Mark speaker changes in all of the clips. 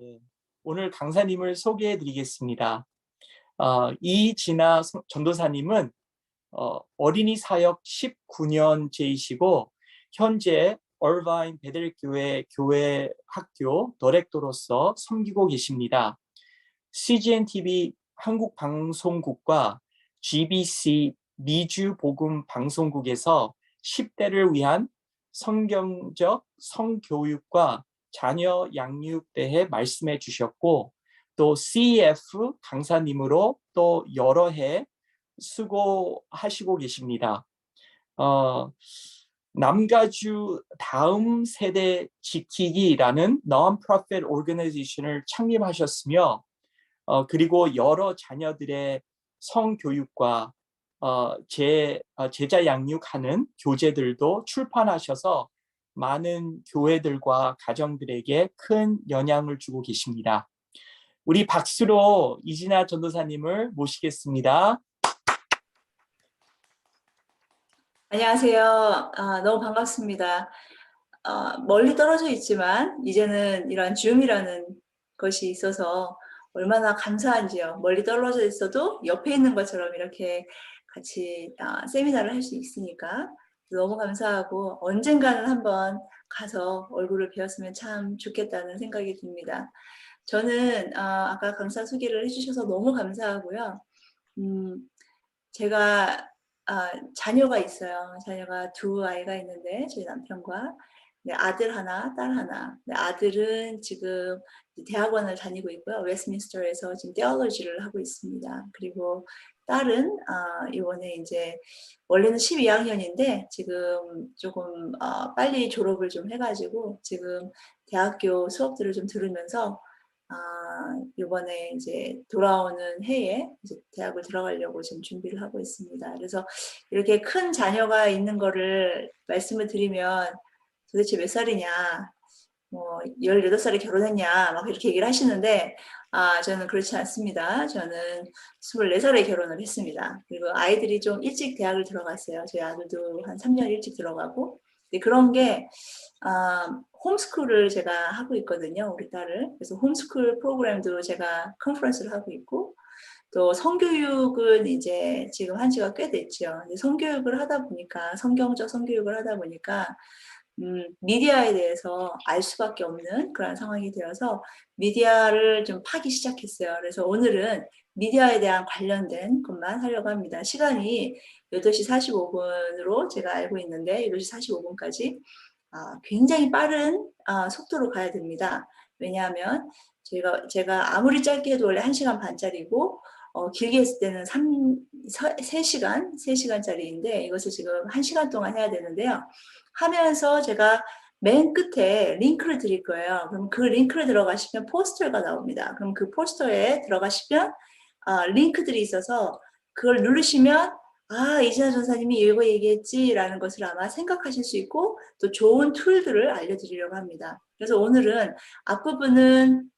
Speaker 1: 네, 오늘 강사님을 소개해 드리겠습니다. 이진아 전도사님은 어린이 사역 19년째이시고 현재 얼바인 베델교회 교회 학교 디렉터로서 섬기고 계십니다. CGN-TV 한국 방송국과 GBC 미주 복음 방송국에서 10대를 위한 성경적 성교육과 자녀 양육 대해 말씀해 주셨고, 또 CF 강사님으로 또 여러 해 수고하시고 계십니다. 남가주 다음 세대 지키기라는 non-profit organization을 창립하셨으며, 그리고 여러 자녀들의 성교육과 제자 양육하는 교재들도 출판하셔서 많은 교회들과 가정들에게 큰 영향을 주고 계십니다. 우리 박수로 이진아 전도사님을 모시겠습니다.
Speaker 2: 안녕하세요. 너무 반갑습니다. 멀리 떨어져 있지만 이제는 이런 줌이라는 것이 있어서 얼마나 감사한지요. 멀리 떨어져 있어도 옆에 있는 것처럼 이렇게 같이 세미나를 할 수 있으니까 너무 감사하고, 언젠가는 한번 가서 얼굴을 뵈었으면 참 좋겠다는 생각이 듭니다. 저는 아까 강사 소개를 해주셔서 너무 감사하고요. 제가 자녀가 있어요. 자녀가 두 아이가 있는데, 저희 남편과 아들 하나, 딸 하나. 아들은 지금 대학원을 다니고 있고요. 웨스트민스터에서 지금 테올로지를 하고 있습니다. 그리고 딸은 이번에 이제 원래는 12학년인데 지금 조금 빨리 졸업을 좀 해가지고 지금 대학교 수업들을 좀 들으면서 이번에 이제 돌아오는 해에 이제 대학을 들어가려고 지금 준비를 하고 있습니다. 그래서 이렇게 큰 자녀가 있는 거를 말씀을 드리면 도대체 몇 살이냐, 뭐 18살에 결혼했냐 막 이렇게 얘기를 하시는데, 저는 그렇지 않습니다. 저는 24살에 결혼을 했습니다. 그리고 아이들이 좀 일찍 대학을 들어갔어요. 저희 아들도 한 3년 일찍 들어가고. 근데 그런 게 홈스쿨을 제가 하고 있거든요, 우리 딸을. 그래서 홈스쿨 프로그램도 제가 컨퍼런스를 하고 있고, 또 성교육은 이제 지금 한 지가 꽤 됐죠. 근데 성교육을 하다 보니까, 성경적 성교육을 하다 보니까 미디어에 대해서 알 수밖에 없는 그런 상황이 되어서 미디어를 좀 파기 시작했어요. 그래서 오늘은 미디어에 대한 관련된 것만 하려고 합니다. 시간이 8시 45분으로 제가 알고 있는데 8시 45분까지 굉장히 빠른 속도로 가야 됩니다. 왜냐하면 제가 아무리 짧게 해도 원래 1시간 반짜리고 길게 했을 때는 3시간짜리인데 이것을 지금 1시간 동안 해야 되는데요. 하면서 제가 맨 끝에 링크를 드릴 거예요. 그럼 그 링크를 들어가시면 포스터가 나옵니다. 그럼 그 포스터에 들어가시면 링크들이 있어서 그걸 누르시면 이진아 전사님이 이거 얘기했지라는 것을 아마 생각하실 수 있고, 또 좋은 툴들을 알려드리려고 합니다. 그래서 오늘은 앞부분은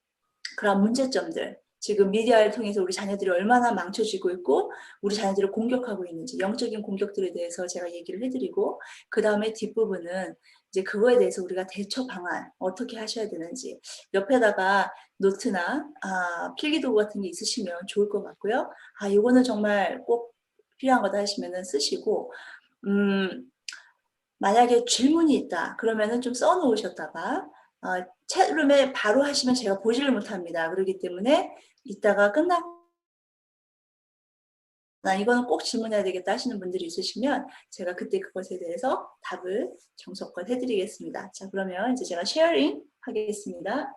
Speaker 2: 그런 문제점들, 지금 미디어를 통해서 우리 자녀들이 얼마나 망쳐지고 있고 우리 자녀들을 공격하고 있는지, 영적인 공격들에 대해서 제가 얘기를 해드리고, 그 다음에 뒷부분은 이제 그거에 대해서 우리가 대처 방안 어떻게 하셔야 되는지, 옆에다가 노트나 필기도구 같은 게 있으시면 좋을 것 같고요. 이거는 정말 꼭 필요한 거다 하시면은 쓰시고, 만약에 질문이 있다 그러면은 좀 써놓으셨다가 채팅룸에 바로 하시면 제가 보지를 못합니다. 그렇기 때문에 이따가 끝나고 이거는 꼭 질문해야 되겠다 하시는 분들이 있으시면 제가 그때 그것에 대해서 답을 정석껏 해드리겠습니다. 자, 그러면 이제 제가 쉐어링 하겠습니다.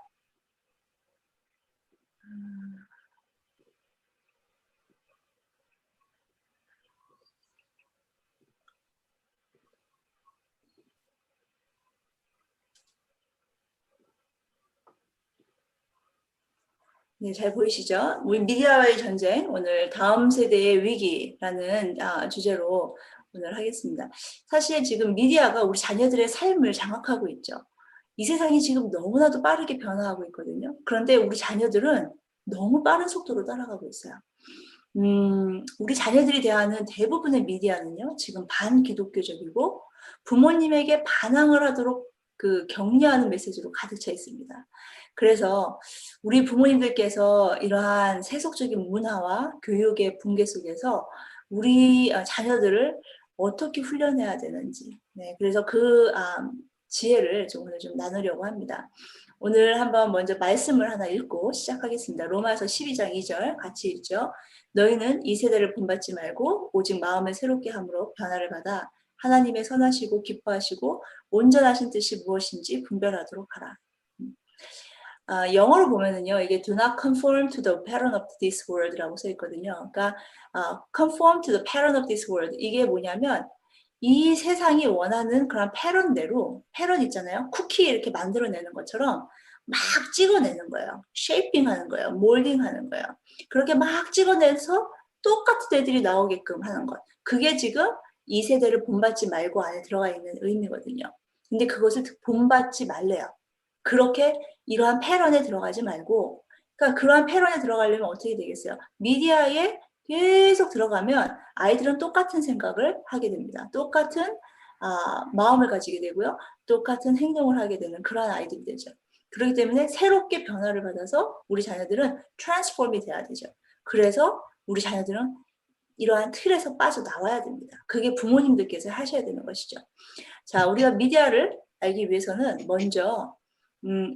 Speaker 2: 네, 잘 보이시죠? 우리 미디어와의 전쟁, 오늘 다음 세대의 위기라는 주제로 오늘 하겠습니다. 사실 지금 미디어가 우리 자녀들의 삶을 장악하고 있죠. 이 세상이 지금 너무나도 빠르게 변화하고 있거든요. 그런데 우리 자녀들은 너무 빠른 속도로 따라가고 있어요. 우리 자녀들이 대하는 대부분의 미디어는요, 지금 반기독교적이고 부모님에게 반항을 하도록 그 격려하는 메시지로 가득 차 있습니다. 그래서 우리 부모님들께서 이러한 세속적인 문화와 교육의 붕괴 속에서 우리 자녀들을 어떻게 훈련해야 되는지, 네, 그래서 그 지혜를 오늘 좀 나누려고 합니다. 오늘 한번 먼저 말씀을 하나 읽고 시작하겠습니다. 로마서 12장 2절 같이 읽죠. 너희는 이 세대를 본받지 말고 오직 마음을 새롭게 함으로 변화를 받아 하나님의 선하시고 기뻐하시고 온전하신 뜻이 무엇인지 분별하도록 하라. 영어로 보면은요, 이게 do not conform to the pattern of this world라고 써 있거든요. 그러니까 conform to the pattern of this world, 이게 뭐냐면 이 세상이 원하는 그런 패런대로, 패런 있잖아요. 쿠키 이렇게 만들어내는 것처럼 막 찍어내는 거예요. 쉐이핑하는 거예요. 몰딩하는 거예요. 그렇게 막 찍어내서 똑같은 애들이 나오게끔 하는 것. 그게 지금 이 세대를 본받지 말고 안에 들어가 있는 의미거든요. 근데 그것을 본받지 말래요. 그렇게 이러한 패런에 들어가지 말고, 그러니까 그러한 패런에 들어가려면 어떻게 되겠어요? 미디어에 계속 들어가면 아이들은 똑같은 생각을 하게 됩니다. 똑같은 마음을 가지게 되고요. 똑같은 행동을 하게 되는 그런 아이들이 되죠. 그렇기 때문에 새롭게 변화를 받아서 우리 자녀들은 트랜스폼이 돼야 되죠. 그래서 우리 자녀들은 이러한 틀에서 빠져나와야 됩니다. 그게 부모님들께서 하셔야 되는 것이죠. 자, 우리가 미디어를 알기 위해서는 먼저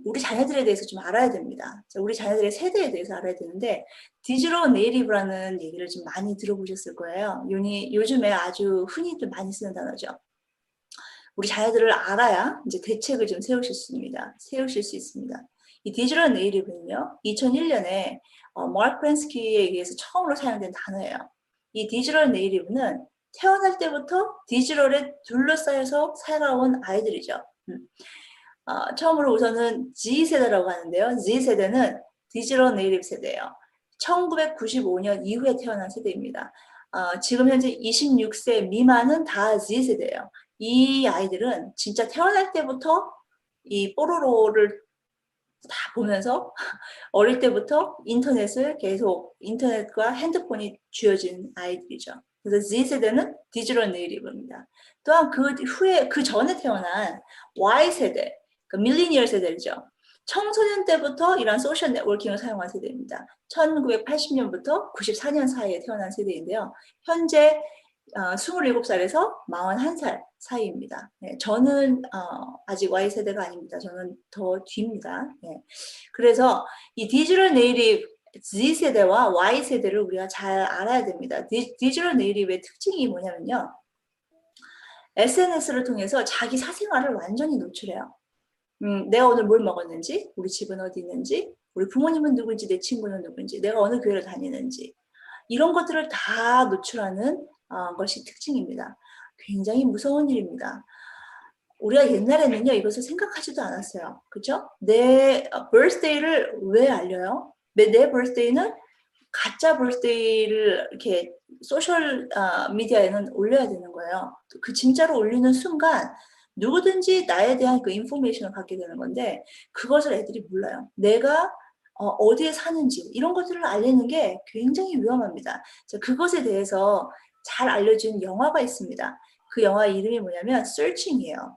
Speaker 2: 우리 자녀들에 대해서 좀 알아야 됩니다. 자, 우리 자녀들의 세대에 대해서 알아야 되는데 디지털 네이티브라는 얘기를 좀 많이 들어보셨을 거예요. 요즘에 아주 흔히들 많이 쓰는 단어죠. 우리 자녀들을 알아야 이제 대책을 좀 세우실 수 있습니다. 이 디지털 네이티브는요, 2001년에 마크 프랜스키에 의해서 처음으로 사용된 단어예요. 이 디지털 네이티브는 태어날 때부터 디지털에 둘러싸여서 살아온 아이들이죠. 처음으로 우선은 Z세대라고 하는데요. Z세대는 디지털 네이티브 세대예요. 1995년 이후에 태어난 세대입니다. 지금 현재 26세 미만은 다 Z세대예요. 이 아이들은 진짜 태어날 때부터 이 뽀로로를 다 보면서 어릴 때부터 인터넷과 핸드폰이 쥐어진 아이들이죠. 그래서 Z세대는 디지털 네이티브입니다. 또한 그 전에 태어난 Y세대, 그 밀리니얼 세대죠. 청소년 때부터 이런 소셜 네트워킹을 사용한 세대입니다. 1980년부터 94년 사이에 태어난 세대인데요. 현재 27살에서 41살 사이입니다. 네, 저는 아직 Y세대가 아닙니다. 저는 더 뒤입니다. 네. 그래서 이 디지털 네이티브 Z세대와 Y세대를 우리가 잘 알아야 됩니다. 디지털 네이티브의 특징이 뭐냐면요. SNS를 통해서 자기 사생활을 완전히 노출해요. 내가 오늘 뭘 먹었는지, 우리 집은 어디 있는지, 우리 부모님은 누구인지, 내 친구는 누구인지, 내가 어느 교회를 다니는지, 이런 것들을 다 노출하는 것이 특징입니다. 굉장히 무서운 일입니다. 우리가 옛날에는요, 이것을 생각하지도 않았어요. 그죠? 내 birthday를 왜 알려요? 내 birthday는 가짜 birthday를 이렇게 소셜 미디어에는 올려야 되는 거예요. 그 진짜로 올리는 순간 누구든지 나에 대한 그 인포메이션을 갖게 되는 건데 그것을 애들이 몰라요. 내가 어디에 사는지 이런 것들을 알리는 게 굉장히 위험합니다. 자, 그것에 대해서 잘 알려준 영화가 있습니다. 그 영화 이름이 뭐냐면 Searching이에요.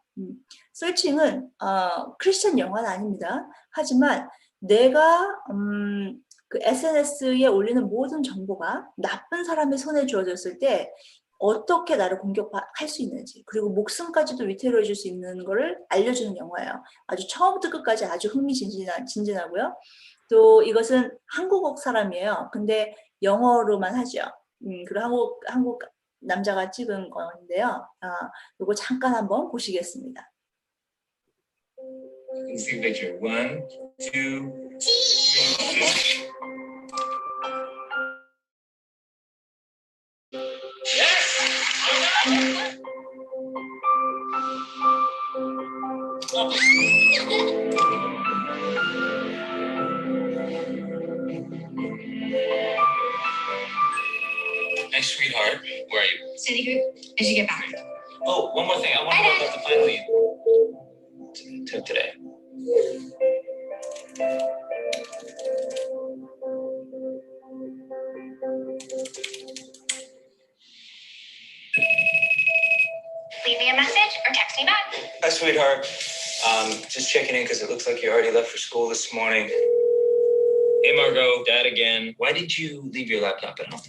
Speaker 2: Searching은 크리스천 영화는 아닙니다. 하지만 내가 그 SNS에 올리는 모든 정보가 나쁜 사람의 손에 주어졌을 때 어떻게 나를 공격할 수 있는지 그리고 목숨까지도 위태로워 줄 수 있는 거를 알려주는 영화예요. 아주 처음부터 끝까지 아주 흥미진진하고요. 또 이것은 한국 사람이에요. 근데 영어로만 하죠. 그리고 한국 남자가 찍은 건데요. 이거 잠깐 한번 보시겠습니다.
Speaker 3: See picture 1, 2, 3. Hey, sweetheart, where are you?
Speaker 4: Study group, as you get back.
Speaker 3: Oh, one more thing. I want to know about the final you took today.
Speaker 4: Leave me a message or text me back.
Speaker 3: Hi, sweetheart. Just checking in because it looks like you already left for school this morning. Hey, Margot, Dad again. Why did you leave your laptop at home?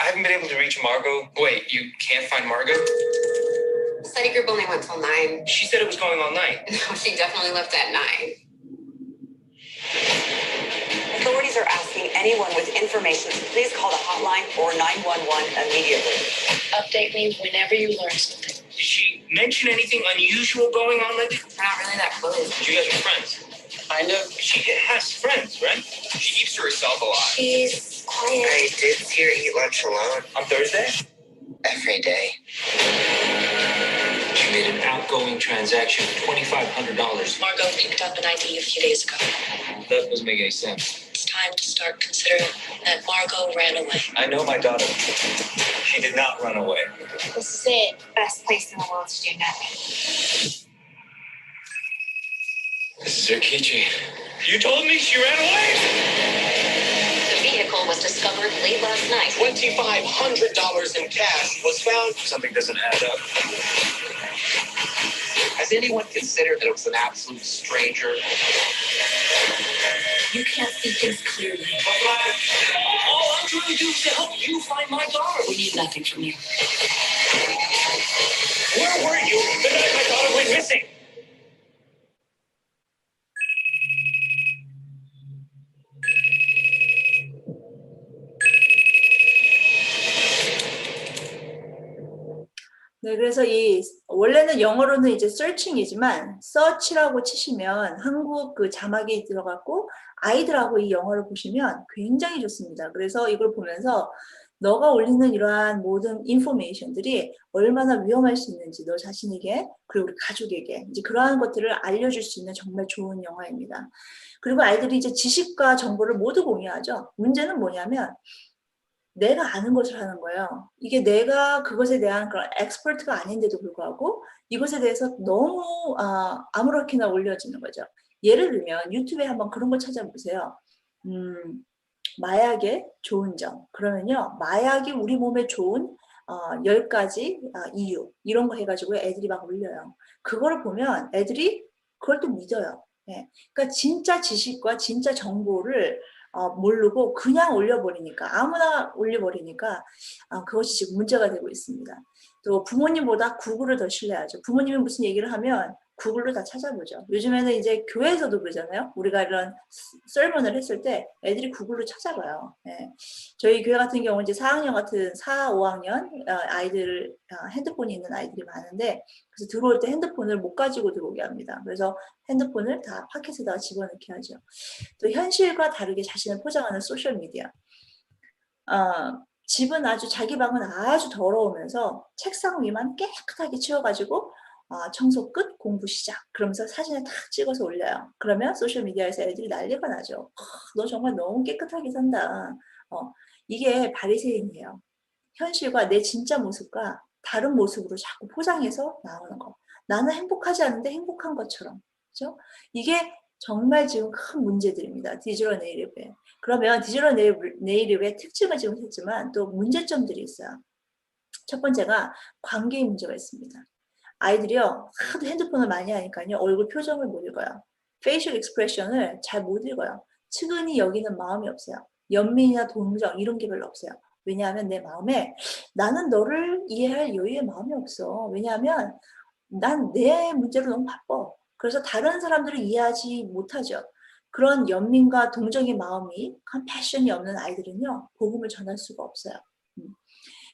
Speaker 3: I haven't been able to reach Margot. Wait, you can't find Margot?
Speaker 4: Study group only went till 9.
Speaker 3: She said it was going all night.
Speaker 4: No, she definitely left at 9. Authorities are asking anyone with information to please call the hotline or 911 immediately.
Speaker 5: Update me whenever you learn something.
Speaker 3: Did she mention anything unusual going on lately?
Speaker 4: We're not really that close.
Speaker 3: You guys are friends.
Speaker 6: Kind of.
Speaker 3: She has friends, right? She keeps to herself a lot.
Speaker 5: She's quiet.
Speaker 6: I did see her eat lunch alone
Speaker 3: On Thursday?
Speaker 6: every day.
Speaker 3: She made an outgoing transaction of $2,500.
Speaker 5: Margot picked up an ID a few days ago.
Speaker 3: That doesn't make any sense.
Speaker 5: It's time to start considering that Margot ran away.
Speaker 3: I know my daughter. She did not run away.
Speaker 5: This is it. Best place in the world to do nothing.
Speaker 3: This is her keychain. You told me she ran away!
Speaker 5: The vehicle was discovered late last night.
Speaker 3: $2,500 in cash was found. Something doesn't add up.
Speaker 6: Has anyone considered that it was an absolute stranger?
Speaker 5: You can't see things clearly.
Speaker 3: All I'm trying to do is to help you find my daughter.
Speaker 5: We need nothing from you.
Speaker 3: Where were you the night my daughter went missing?
Speaker 2: 네, 그래서 원래는 영어로는 이제 searching이지만 search라고 치시면 한국 그 자막이 들어갔고 아이들하고 이 영어를 보시면 굉장히 좋습니다. 그래서 이걸 보면서 너가 올리는 이러한 모든 인포메이션들이 얼마나 위험할 수 있는지 너 자신에게 그리고 우리 가족에게 이제 그러한 것들을 알려줄 수 있는 정말 좋은 영화입니다. 그리고 아이들이 이제 지식과 정보를 모두 공유하죠. 문제는 뭐냐면 내가 아는 것을 하는 거예요. 이게 내가 그것에 대한 그런 엑스퍼트가 아닌데도 불구하고 이것에 대해서 너무 아무렇게나 올려지는 거죠. 예를 들면 유튜브에 한번 그런 거 찾아보세요. 마약의 좋은 점. 그러면요. 마약이 우리 몸에 좋은 10가지 이유 이런 거 해가지고 애들이 막 올려요. 그거를 보면 애들이 그걸 또 믿어요. 예. 그러니까 진짜 지식과 진짜 정보를 모르고 그냥 올려버리니까 아무나 올려버리니까 그것이 지금 문제가 되고 있습니다. 또 부모님보다 구글을 더 신뢰하죠. 부모님이 무슨 얘기를 하면 구글로 다 찾아보죠. 요즘에는 이제 교회에서도 그러잖아요. 우리가 이런 설문을 했을 때 애들이 구글로 찾아봐요. 예. 저희 교회 같은 경우는 이제 4학년 같은 4, 5학년 아이들 핸드폰이 있는 아이들이 많은데 그래서 들어올 때 핸드폰을 못 가지고 들어오게 합니다. 그래서 핸드폰을 다 파켓에다가 집어넣게 하죠. 또 현실과 다르게 자신을 포장하는 소셜미디어. 집은 아주 자기 방은 아주 더러우면서 책상 위만 깨끗하게 치워가지고 청소 끝, 공부 시작. 그러면서 사진을 탁 찍어서 올려요. 그러면 소셜미디어에서 애들이 난리가 나죠. 너 정말 너무 깨끗하게 산다. 이게 바리새인이에요. 현실과 내 진짜 모습과 다른 모습으로 자꾸 포장해서 나오는 거. 나는 행복하지 않은데 행복한 것처럼. 그렇죠? 이게 정말 지금 큰 문제들입니다. 디지털 네이티브에. 그러면 디지털 네이티브의 특징을 지금 했지만 또 문제점들이 있어요. 첫 번째가 관계의 문제가 있습니다. 아이들이요 하도 핸드폰을 많이 하니까요 얼굴 표정을 못 읽어요. 페이셜 익스프레션을 잘 못 읽어요. 측은히 여기는 마음이 없어요. 연민이나 동정 이런 게 별로 없어요. 왜냐하면 내 마음에 나는 너를 이해할 여유의 마음이 없어. 왜냐하면 난 내 문제로 너무 바빠. 그래서 다른 사람들을 이해하지 못하죠. 그런 연민과 동정의 마음이 컴패션이 없는 아이들은요 복음을 전할 수가 없어요.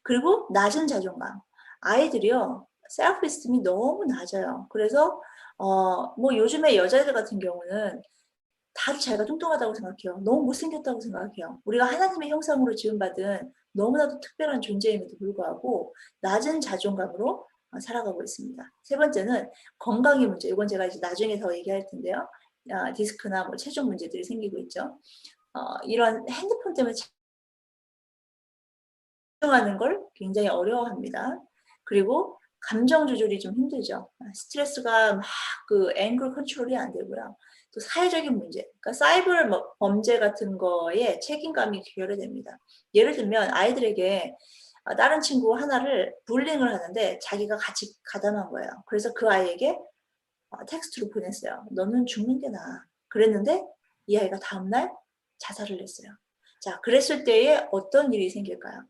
Speaker 2: 그리고 낮은 자존감. 아이들이요 셀프 에스팀이 너무 낮아요. 그래서 뭐 요즘에 여자애들 같은 경우는 다들 자기가 뚱뚱하다고 생각해요. 너무 못생겼다고 생각해요. 우리가 하나님의 형상으로 지음받은 너무나도 특별한 존재임에도 불구하고 낮은 자존감으로 살아가고 있습니다. 세 번째는 건강의 문제. 이건 제가 이제 나중에 더 얘기할 텐데요. 디스크나 뭐 체중 문제들이 생기고 있죠. 이런 핸드폰 때문에 집중하는 걸 굉장히 어려워합니다. 그리고 감정 조절이 좀 힘들죠. 스트레스가 막 그 앵글 컨트롤이 안 되고요. 또 사회적인 문제, 그러니까 사이버 범죄 같은 거에 책임감이 결여됩니다. 예를 들면 아이들에게 다른 친구 하나를 불링을 하는데 자기가 같이 가담한 거예요. 그래서 그 아이에게 텍스트로 보냈어요. 너는 죽는 게 나아. 그랬는데 이 아이가 다음날 자살을 했어요. 자, 그랬을 때에 어떤 일이 생길까요?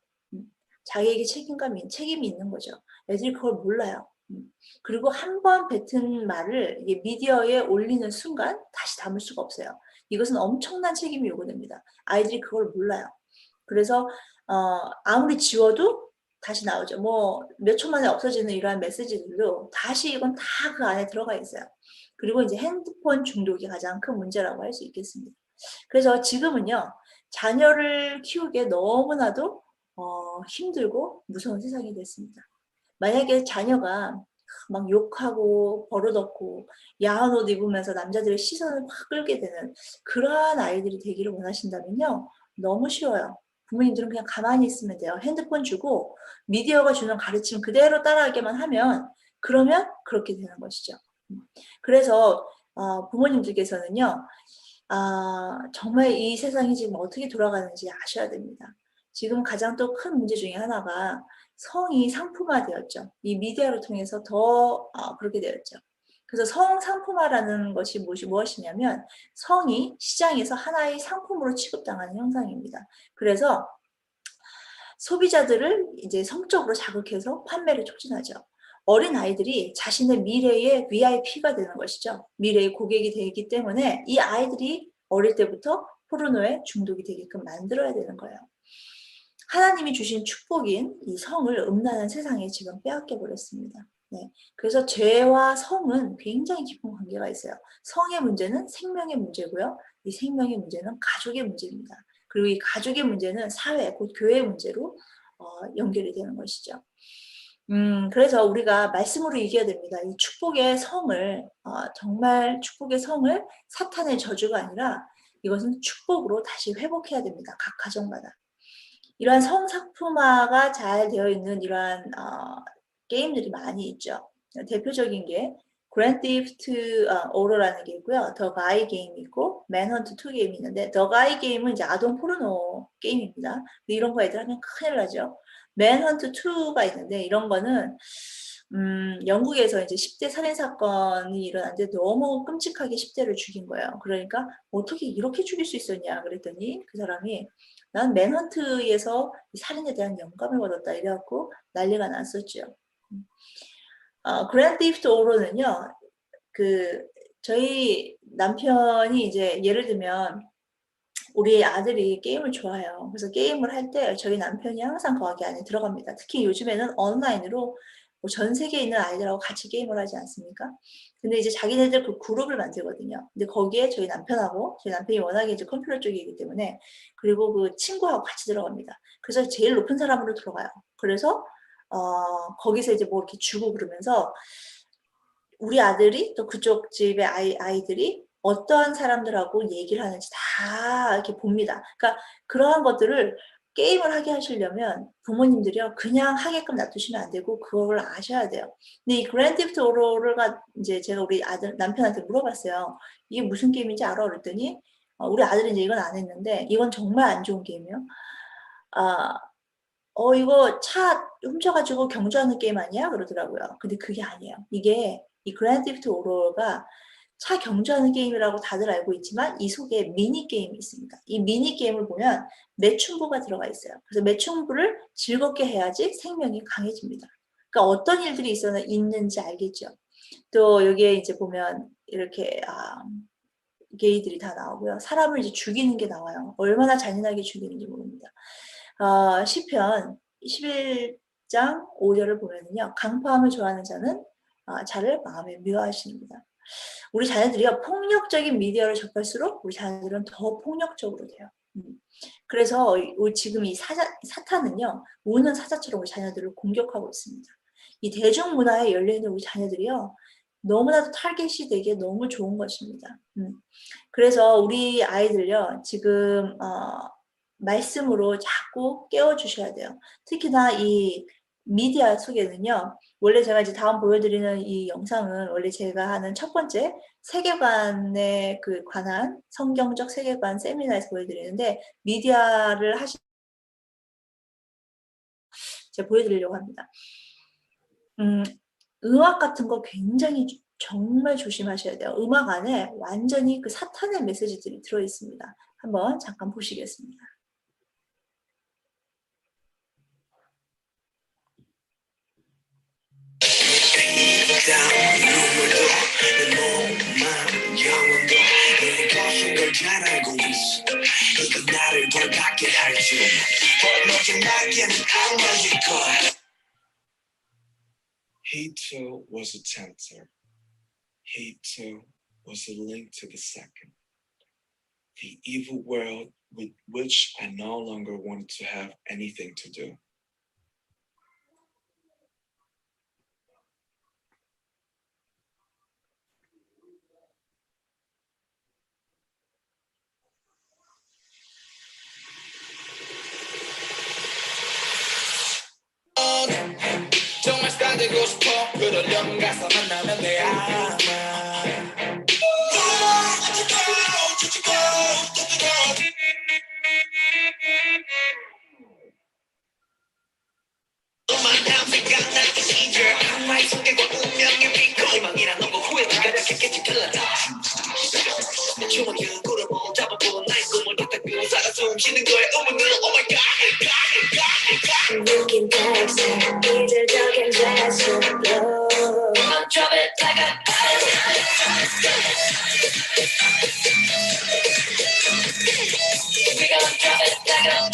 Speaker 2: 자기에게 책임이 있는 거죠. 애들이 그걸 몰라요. 그리고 한 번 뱉은 말을 이게 미디어에 올리는 순간 다시 담을 수가 없어요. 이것은 엄청난 책임이 요구됩니다. 아이들이 그걸 몰라요. 그래서 아무리 지워도 다시 나오죠. 뭐 몇 초 만에 없어지는 이러한 메시지들도 다시 이건 다 그 안에 들어가 있어요. 그리고 이제 핸드폰 중독이 가장 큰 문제라고 할 수 있겠습니다. 그래서 지금은요, 자녀를 키우기에 너무나도 힘들고 무서운 세상이 됐습니다. 만약에 자녀가 막 욕하고 버릇없고 야한 옷 입으면서 남자들의 시선을 확 끌게 되는 그러한 아이들이 되기를 원하신다면요, 너무 쉬워요. 부모님들은 그냥 가만히 있으면 돼요. 핸드폰 주고 미디어가 주는 가르침 그대로 따라하게만 하면 그러면 그렇게 되는 것이죠. 그래서 부모님들께서는요, 정말 이 세상이 지금 어떻게 돌아가는지 아셔야 됩니다. 지금 가장 또 큰 문제 중에 하나가 성이 상품화되었죠. 이 미디어를 통해서 더 그렇게 되었죠. 그래서 성 상품화라는 것이 무엇이냐면 성이 시장에서 하나의 상품으로 취급당하는 형상입니다. 그래서 소비자들을 이제 성적으로 자극해서 판매를 촉진하죠. 어린 아이들이 자신의 미래의 VIP가 되는 것이죠. 미래의 고객이 되기 때문에 이 아이들이 어릴 때부터 포르노에 중독이 되게끔 만들어야 되는 거예요. 하나님이 주신 축복인 이 성을 음란한 세상에 지금 빼앗겨 버렸습니다. 네. 그래서 죄와 성은 굉장히 깊은 관계가 있어요. 성의 문제는 생명의 문제고요. 이 생명의 문제는 가족의 문제입니다. 그리고 이 가족의 문제는 사회, 곧 교회의 문제로 연결이 되는 것이죠. 그래서 우리가 말씀으로 이겨야 됩니다. 이 축복의 성을, 정말 축복의 성을 사탄의 저주가 아니라 이것은 축복으로 다시 회복해야 됩니다. 각 가정마다. 이러한 성상품화가 잘 되어 있는 이러한 게임들이 많이 있죠. 대표적인 게 그랜드 디프트 오로라는 게 있고요. 더 가이 게임이 있고 맨헌트 2 게임이 있는데 더 가이 게임은 이제 아동 포르노 게임입니다. 근데 이런 거 애들 하면 큰일 나죠. 맨헌트 2가 있는데 이런 거는 영국에서 이제 10대 살인 사건이 일어났는데 너무 끔찍하게 10대를 죽인 거예요. 그러니까 어떻게 이렇게 죽일 수 있었냐 그랬더니 그 사람이 난 맨헌트에서 살인에 대한 영감을 받았다 이래갖고 난리가 났었죠. 그랜드 디프트 오로는요, 저희 남편이 이제 예를 들면 우리 아들이 게임을 좋아해요. 그래서 게임을 할 때 저희 남편이 항상 거기 안에 들어갑니다. 특히 요즘에는 온라인으로 전 세계에 있는 아이들하고 같이 게임을 하지 않습니까? 근데 이제 자기네들 그 그룹을 만들거든요. 근데 거기에 저희 남편이 워낙에 이제 컴퓨터 쪽이기 때문에 그리고 그 친구하고 같이 들어갑니다. 그래서 제일 높은 사람으로 들어가요. 그래서 거기서 이제 뭐 이렇게 주고 그러면서 우리 아들이 또 그쪽 집의 아이들이 어떠한 사람들하고 얘기를 하는지 다 이렇게 봅니다. 그러니까 그러한 것들을 게임을 하게 하시려면 부모님들이요 그냥 하게끔 놔두시면 안 되고 그걸 아셔야 돼요. 근데 이 그랜드 디프트 오로라가 이제 제가 우리 남편한테 물어봤어요. 이게 무슨 게임인지 알아? 그랬더니 우리 아들은 이제 이건 안 했는데 이건 정말 안 좋은 게임이에요. 이거 차 훔쳐가지고 경주하는 게임 아니야? 그러더라고요. 근데 그게 아니에요. 이게 이 그랜드 디프트 오로라가 차 경주하는 게임이라고 다들 알고 있지만 이 속에 미니 게임이 있습니다. 이 미니 게임을 보면 매춘부가 들어가 있어요. 그래서 매춘부를 즐겁게 해야지 생명이 강해집니다. 그러니까 어떤 일들이 있는지 알겠죠. 또 여기에 이제 보면 이렇게 게이들이 다 나오고요. 사람을 이제 죽이는 게 나와요. 얼마나 잔인하게 죽이는지 모릅니다. 시편 11장 5절을 보면은요. 강포함을 좋아하는 자는 자를 마음에 묘하십니다. 우리 자녀들이요. 폭력적인 미디어를 접할수록 우리 자녀들은 더 폭력적으로 돼요. 그래서 지금 이 사탄은요. 우는 사자처럼 우리 자녀들을 공격하고 있습니다. 이 대중문화에 열려있는 우리 자녀들이요. 너무나도 타겟이 되기에 너무 좋은 것입니다. 그래서 우리 아이들요. 지금 말씀으로 자꾸 깨워주셔야 돼요. 특히나 이 미디어 속에는요. 원래 제가 이제 다음 보여드리는 이 영상은 원래 제가 하는 첫 번째 세계관에 관한 성경적 세계관 세미나에서 보여드리는데 미디어를 제가 보여드리려고 합니다. 음악 같은 거 굉장히 정말 조심하셔야 돼요. 음악 안에 완전히 그 사탄의 메시지들이 들어있습니다. 한번 잠깐 보시겠습니다.
Speaker 3: He too was a tempter. He too was a link to the second. The evil world with which I no longer wanted to have anything to do. 정말 스타 되고 싶어. 그러려면 가서 만나면 돼 아마. 너만 생각날 그 시절 나의 성격과 운명의 빛고 희망이란 너무 후회가 가득했겠지 틀렸다. 내 추억의 얼굴을 못 잡아본 나의 꿈을 뱉고 살아 숨쉬는 거에 의문은 Oh my God, God, God, God.
Speaker 7: Looking past 이질적인 제스처로 I'll drop it like a We gonna drop it like a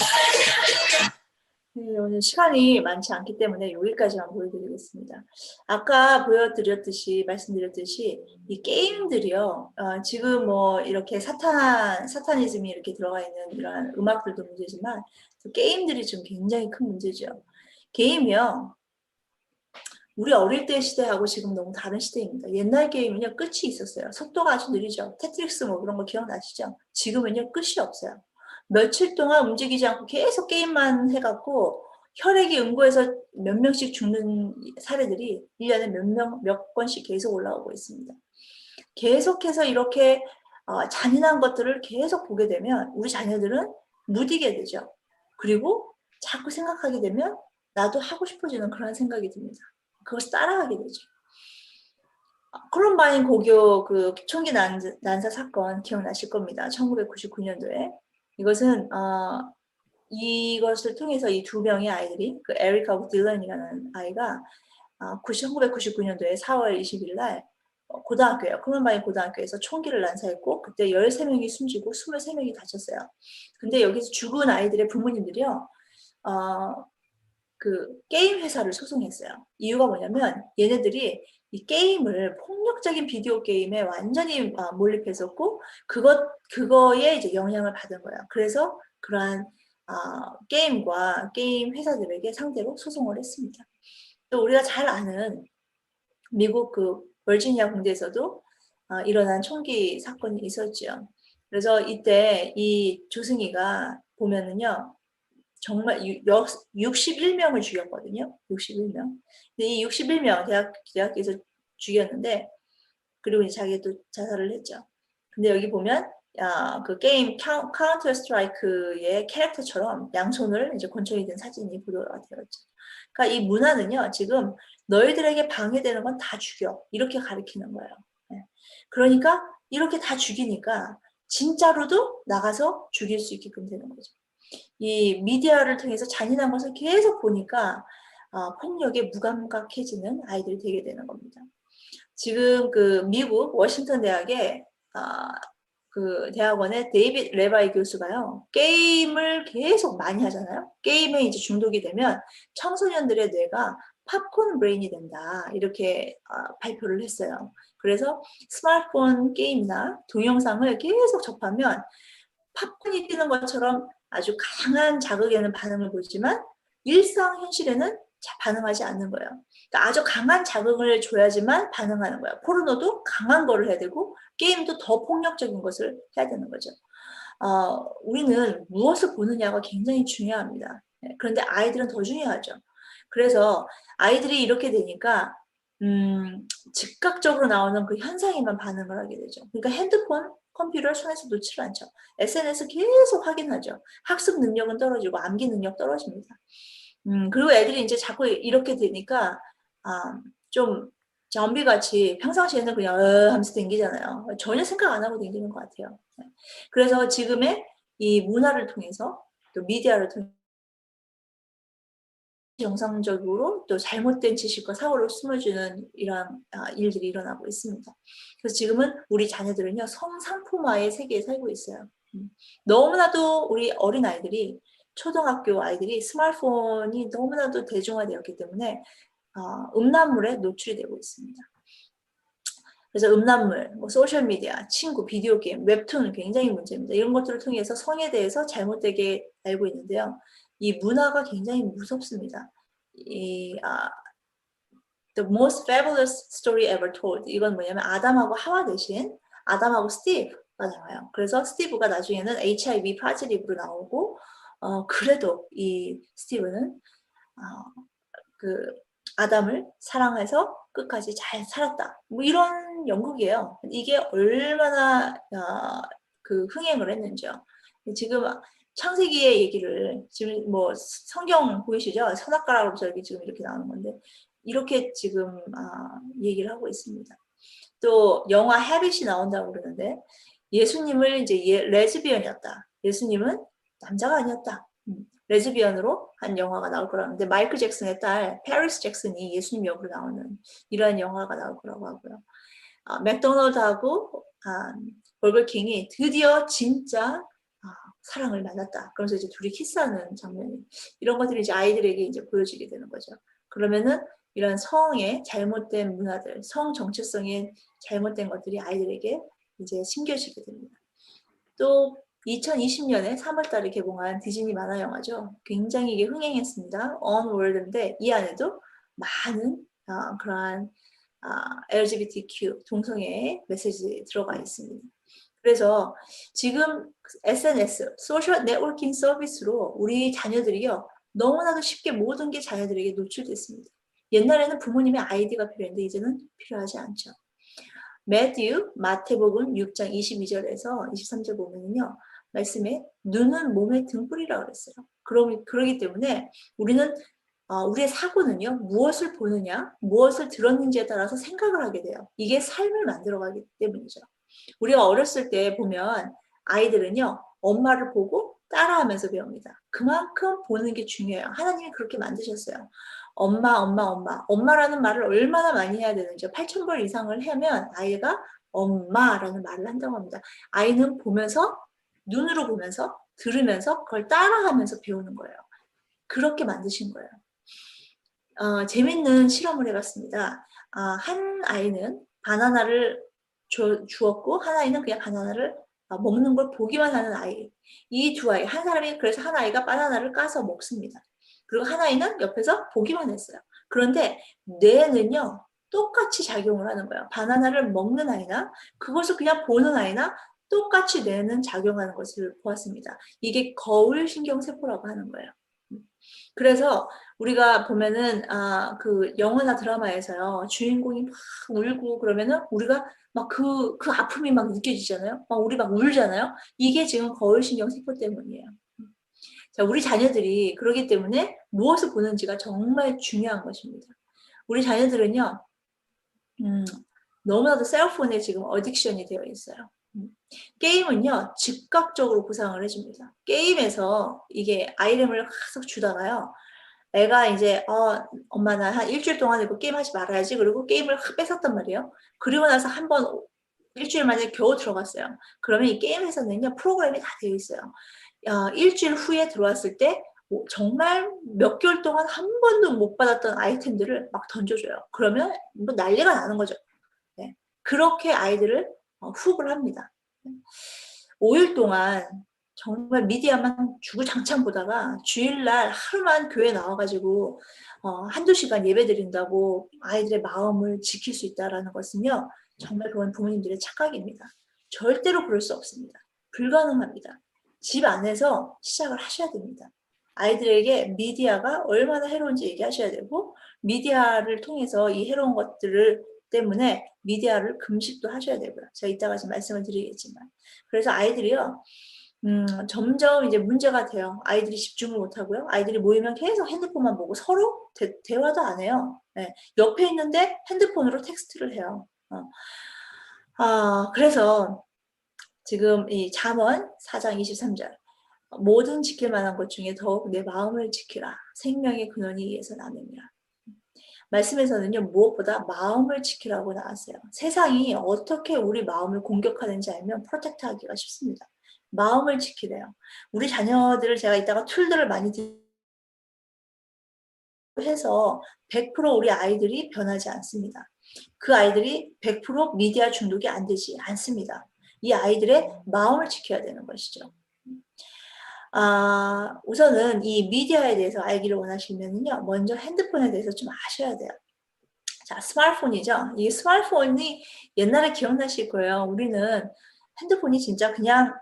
Speaker 2: 네, 오늘 시간이 많지 않기 때문에 여기까지만 보여드리겠습니다. 아까 말씀드렸듯이 이 게임들이요, 지금 뭐 이렇게 사타니즘이 이렇게 들어가 있는 이러한 음악들도 문제지만 게임들이 지금 굉장히 큰 문제죠. 게임이요, 우리 어릴 때 시대하고 지금 너무 다른 시대입니다. 옛날 게임은요, 끝이 있었어요. 속도가 아주 느리죠. 테트릭스 뭐 그런 거 기억나시죠? 지금은요, 끝이 없어요. 며칠 동안 움직이지 않고 계속 게임만 해갖고 혈액이 응고해서 몇 명씩 죽는 사례들이 1년에 몇 건씩 계속 올라오고 있습니다. 계속해서 이렇게 잔인한 것들을 계속 보게 되면 우리 자녀들은 무디게 되죠. 그리고 자꾸 생각하게 되면 나도 하고 싶어지는 그런 생각이 듭니다. 그것을 따라하게 되죠. 콜럼바인 고교 그 총기 난사 사건 기억나실 겁니다. 1999년도에. 이것은 이것을 통해서 이 두 명의 아이들이 그 에리카하고 딜런이라는 아이가 1999년도에 4월 20일 날 고등학교예요. 콜럼바인 고등학교에서 총기를 난사했고 그때 13명이 숨지고 23명이 다쳤어요. 근데 여기서 죽은 아이들의 부모님들이요. 그 게임 회사를 소송했어요. 이유가 뭐냐면 얘네들이 이 게임을 폭력적인 비디오 게임에 완전히 몰입했었고 그거에 이제 영향을 받은 거예요. 그래서 그러한 게임과 게임 회사들에게 상대로 소송을 했습니다. 또 우리가 잘 아는 미국 그 버지니아 공대에서도 일어난 총기 사건이 있었죠. 그래서 이때 이 조승희가 보면은요. 정말 61명을 죽였거든요. 61명. 근데 이 61명 대학에서 죽였는데 그리고 이제 자기가 또 자살을 했죠. 근데 여기 보면 그 게임 카운터 스트라이크의 캐릭터처럼 양손을 이제 권총이 든 사진이 보도가 되었죠. 그러니까 이 문화는요. 지금 너희들에게 방해되는 건 다 죽여. 이렇게 가르치는 거예요. 네. 그러니까 이렇게 다 죽이니까 진짜로도 나가서 죽일 수 있게끔 되는 거죠. 이 미디어를 통해서 잔인한 것을 계속 보니까 폭력에 무감각해지는 아이들이 되게 되는 겁니다. 지금 그 미국 워싱턴 대학의 그 대학원의 데이빗 레바이 교수가요. 게임을 계속 많이 하잖아요. 게임에 이제 중독이 되면 청소년들의 뇌가 팝콘 브레인이 된다. 이렇게 발표를 했어요. 그래서 스마트폰 게임이나 동영상을 계속 접하면 팝콘이 뛰는 것처럼 아주 강한 자극에는 반응을 보이지만 일상 현실에는 반응하지 않는 거예요. 그러니까 아주 강한 자극을 줘야지만 반응하는 거예요. 포르노도 강한 거를 해야 되고 게임도 더 폭력적인 것을 해야 되는 거죠. 우리는 무엇을 보느냐가 굉장히 중요합니다. 그런데 아이들은 더 중요하죠. 그래서 아이들이 이렇게 되니까 즉각적으로 나오는 그 현상에만 반응을 하게 되죠. 그러니까 핸드폰, 컴퓨터를 손에서 놓지 않죠. SNS 계속 확인하죠. 학습 능력은 떨어지고 암기 능력 떨어집니다. 그리고 애들이 이제 자꾸 이렇게 되니까 좀 좀비같이 평상시에는 그냥 하면서 댕기잖아요. 전혀 생각 안 하고 댕기는 것 같아요. 그래서 지금의 이 문화를 통해서 또 미디어를 통해서 정상적으로 또 잘못된 지식과 사고를 심어주는 이러한 일들이 일어나고 있습니다. 그래서 지금은 우리 자녀들은요 성상품화의 세계에 살고 있어요. 너무나도 우리 어린 아이들이 초등학교 아이들이 스마트폰이 너무나도 대중화되었기 때문에 음란물에 노출이 되고 있습니다. 그래서 음란물, 뭐 소셜미디어, 친구, 비디오 게임, 웹툰은 굉장히 문제입니다. 이런 것들을 통해서 성에 대해서 잘못되게 알고 있는데요. 이 문화가 굉장히 무섭습니다. The most fabulous story ever told. 이건 뭐냐면 아담하고 하와 대신 아담하고 스티브가 나와요. 그래서 스티브가 나중에는 HIV 파지티브로 나오고 그래도 이 스티브는 그 아담을 사랑해서 끝까지 잘 살았다. 뭐 이런 연극이에요. 이게 얼마나 그 흥행을 했는지요. 지금 창세기의 얘기를 지금 뭐 성경 보이시죠? 선악과라고 저기 지금 이렇게 나오는 건데 이렇게 지금 얘기를 하고 있습니다. 또 영화 헤빗이 나온다고 그러는데 예수님을 이제 레즈비언이었다. 예수님은 남자가 아니었다. 레즈비언으로 한 영화가 나올 거라는데 마이클 잭슨의 딸 페리스 잭슨이 예수님 역으로 나오는 이러한 영화가 나올 거라고 하고요. 맥도날드하고 버거킹이 드디어 진짜 사랑을 만났다. 그러면서 이제 둘이 키스하는 장면이 이런 것들이 이제 아이들에게 이제 보여지게 되는 거죠. 그러면은 이런 성의 잘못된 문화들, 성 정체성의 잘못된 것들이 아이들에게 이제 심겨지게 됩니다. 또 2020년에 3월달에 개봉한 디즈니 만화 영화죠. 굉장히 이게 흥행했습니다. Onward인데 이 안에도 많은 그러한 LGBTQ 동성애의 메시지 들어가 있습니다. 그래서 지금 SNS, 소셜 네트워킹 서비스로 우리 자녀들이요 너무나도 쉽게 모든 게 자녀들에게 노출됐습니다. 옛날에는 부모님의 아이디가 필요했는데 이제는 필요하지 않죠. 마태복음 6장 22절에서 23절 보면은요 말씀에 눈은 몸의 등불이라고 그랬어요. 그러기 때문에 우리는 우리의 사고는요 무엇을 보느냐 무엇을 들었는지에 따라서 생각을 하게 돼요. 이게 삶을 만들어가기 때문이죠. 우리가 어렸을 때 보면 아이들은요 엄마를 보고 따라하면서 배웁니다. 그만큼 보는 게 중요해요. 하나님이 그렇게 만드셨어요. 엄마라는 말을 얼마나 많이 해야 되는지요. 8,000번 이상을 하면 아이가 엄마라는 말을 한다고 합니다. 아이는 보면서 눈으로 보면서 들으면서 그걸 따라하면서 배우는 거예요. 그렇게 만드신 거예요. 재밌는 실험을 해봤습니다. 한 아이는 바나나를 주었고 한 아이는 그냥 바나나를 먹는 걸 보기만 하는 아이. 이 두 아이, 한 사람이 그래서 한 아이가 바나나를 까서 먹습니다. 그리고 한 아이는 옆에서 보기만 했어요. 그런데 뇌는요 똑같이 작용을 하는 거예요. 바나나를 먹는 아이나 그것을 그냥 보는 아이나 똑같이 뇌는 작용하는 것을 보았습니다. 이게 거울신경세포라고 하는 거예요. 그래서 우리가 보면은 그 영화나 드라마에서요 주인공이 막 울고 그러면은 우리가 막 그 아픔이 막 느껴지잖아요. 막 우리 막 울잖아요. 이게 지금 거울신경 세포 때문이에요. 자, 우리 자녀들이 그러기 때문에 무엇을 보는지가 정말 중요한 것입니다. 우리 자녀들은요 너무나도 셀폰에 지금 어딕션이 되어 있어요. 게임은요 즉각적으로 보상을 해줍니다. 게임에서 이게 아이템을 계속 주다가요 애가 이제 엄마 나 한 일주일 동안 이거 게임 하지 말아야지 그리고 게임을 확 뺏었단 말이에요. 그리고 나서 한번 일주일 만에 겨우 들어갔어요. 그러면 이 게임에서는요 프로그램이 다 되어 있어요. 일주일 후에 들어왔을 때 정말 몇 개월 동안 한 번도 못 받았던 아이템들을 막 던져줘요. 그러면 뭐 난리가 나는 거죠. 네. 그렇게 아이들을 훅을 합니다. 5일 동안 정말 미디어만 주구장창 보다가 주일날 하루만 교회 나와가지고 한두 시간 예배 드린다고 아이들의 마음을 지킬 수 있다는 것은요 정말 그건 부모님들의 착각입니다. 절대로 그럴 수 없습니다. 불가능합니다. 집 안에서 시작을 하셔야 됩니다. 아이들에게 미디어가 얼마나 해로운지 얘기하셔야 되고 미디어를 통해서 이 해로운 것들을 때문에 미디어를 금식도 하셔야 되고요. 제가 이따가 좀 말씀을 드리겠지만 그래서 아이들이요 점점 이제 문제가 돼요. 아이들이 집중을 못 하고요. 아이들이 모이면 계속 핸드폰만 보고 서로 대화도 안 해요. 네. 옆에 있는데 핸드폰으로 텍스트를 해요. 그래서 지금 이 잠언 4장 23절 모든 지킬 만한 것 중에 더욱 내 마음을 지키라. 생명의 근원이 이에서 나느니라. 말씀에서는요, 무엇보다 마음을 지키라고 나왔어요. 세상이 어떻게 우리 마음을 공격하는지 알면 프로텍트 하기가 쉽습니다. 마음을 지키래요. 우리 자녀들을 제가 이따가 툴들을 많이 해서 100% 우리 아이들이 변하지 않습니다. 그 아이들이 100% 미디어 중독이 안 되지 않습니다. 이 아이들의 마음을 지켜야 되는 것이죠. 우선은 이 미디어에 대해서 알기를 원하시면요, 먼저 핸드폰에 대해서 좀 아셔야 돼요. 자, 스마트폰이죠. 이 스마트폰이 옛날에 기억나실 거예요. 우리는 핸드폰이 진짜 그냥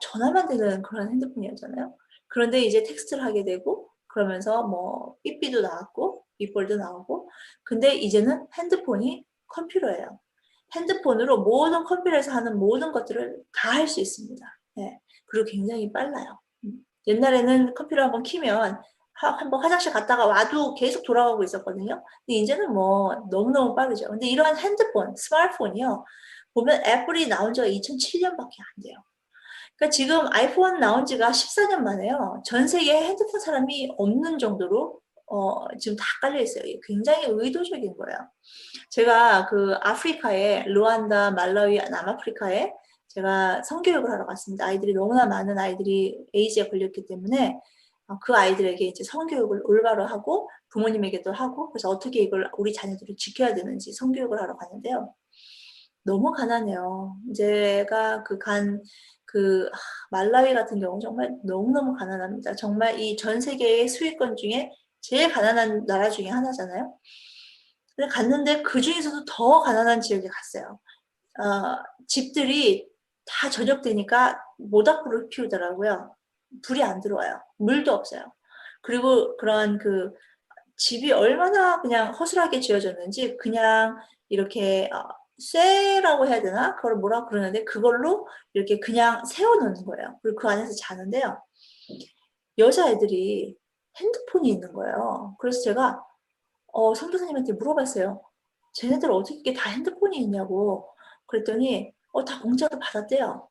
Speaker 2: 전화만 되는 그런 핸드폰이었잖아요. 그런데 이제 텍스트를 하게 되고 그러면서 뭐 삐삐도 나왔고 빗볼도 나오고, 근데 이제는 핸드폰이 컴퓨터예요. 핸드폰으로 모든 컴퓨터에서 하는 모든 것들을 다 할 수 있습니다. 네. 그리고 굉장히 빨라요. 옛날에는 컴퓨터 한번 키면 한번 화장실 갔다가 와도 계속 돌아가고 있었거든요. 근데 이제는 뭐 너무너무 빠르죠. 근데 이러한 핸드폰, 스마트폰이요, 보면 애플이 나온 지가 2007년밖에 안 돼요. 그러니까 지금 아이폰 나온 지가 14년 만에요. 전 세계에 핸드폰 사람이 없는 정도로 지금 다 깔려 있어요. 이게 굉장히 의도적인 거예요. 제가 그 아프리카에 루안다, 말라위, 남아프리카에 제가 성교육을 하러 갔습니다. 아이들이 너무나 많은 아이들이 에이즈에 걸렸기 때문에 그 아이들에게 이제 성교육을 올바로 하고 부모님에게도 하고, 그래서 어떻게 이걸 우리 자녀들을 지켜야 되는지 성교육을 하러 갔는데요. 너무 가난해요. 제가 말라위 같은 경우 정말 너무너무 가난합니다. 정말 이 전 세계의 수익권 중에 제일 가난한 나라 중에 하나잖아요. 근데 갔는데 그 중에서도 더 가난한 지역에 갔어요. 집들이 다 저녁되니까 모닥불을 피우더라고요. 불이 안 들어와요. 물도 없어요. 그리고 그런 그 집이 얼마나 그냥 허술하게 지어졌는지 그냥 이렇게 쇠라고 해야 되나? 그걸 뭐라 그러는데 그걸로 이렇게 그냥 세워놓는 거예요. 그리고 그 안에서 자는데요. 여자애들이 핸드폰이 있는 거예요. 그래서 제가 선교사님한테 물어봤어요. 쟤네들 어떻게 이게 다 핸드폰이 있냐고. 그랬더니 다 공짜로 받았대요.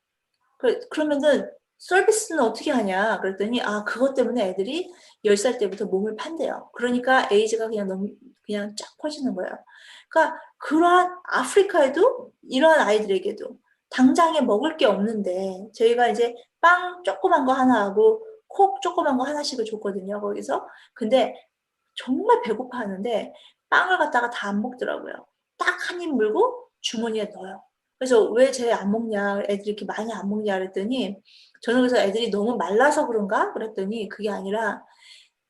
Speaker 2: 그러면은 서비스는 어떻게 하냐 그랬더니 그것 때문에 애들이 10살 때부터 몸을 판대요. 그러니까 에이즈가 그냥 쫙 퍼지는 거예요. 그러니까 그러한 아프리카에도 이러한 아이들에게도 당장에 먹을 게 없는데 저희가 이제 빵 조그만 거 하나 하고 콕 조그만 거 하나씩을 줬거든요. 거기서. 근데 정말 배고파 하는데 빵을 갖다가 다 안 먹더라고요. 딱 한 입 물고 주머니에 넣어요. 그래서 왜 쟤 안 먹냐, 애들이 이렇게 많이 안 먹냐 그랬더니 저는 그래서 애들이 너무 말라서 그런가 그랬더니 그게 아니라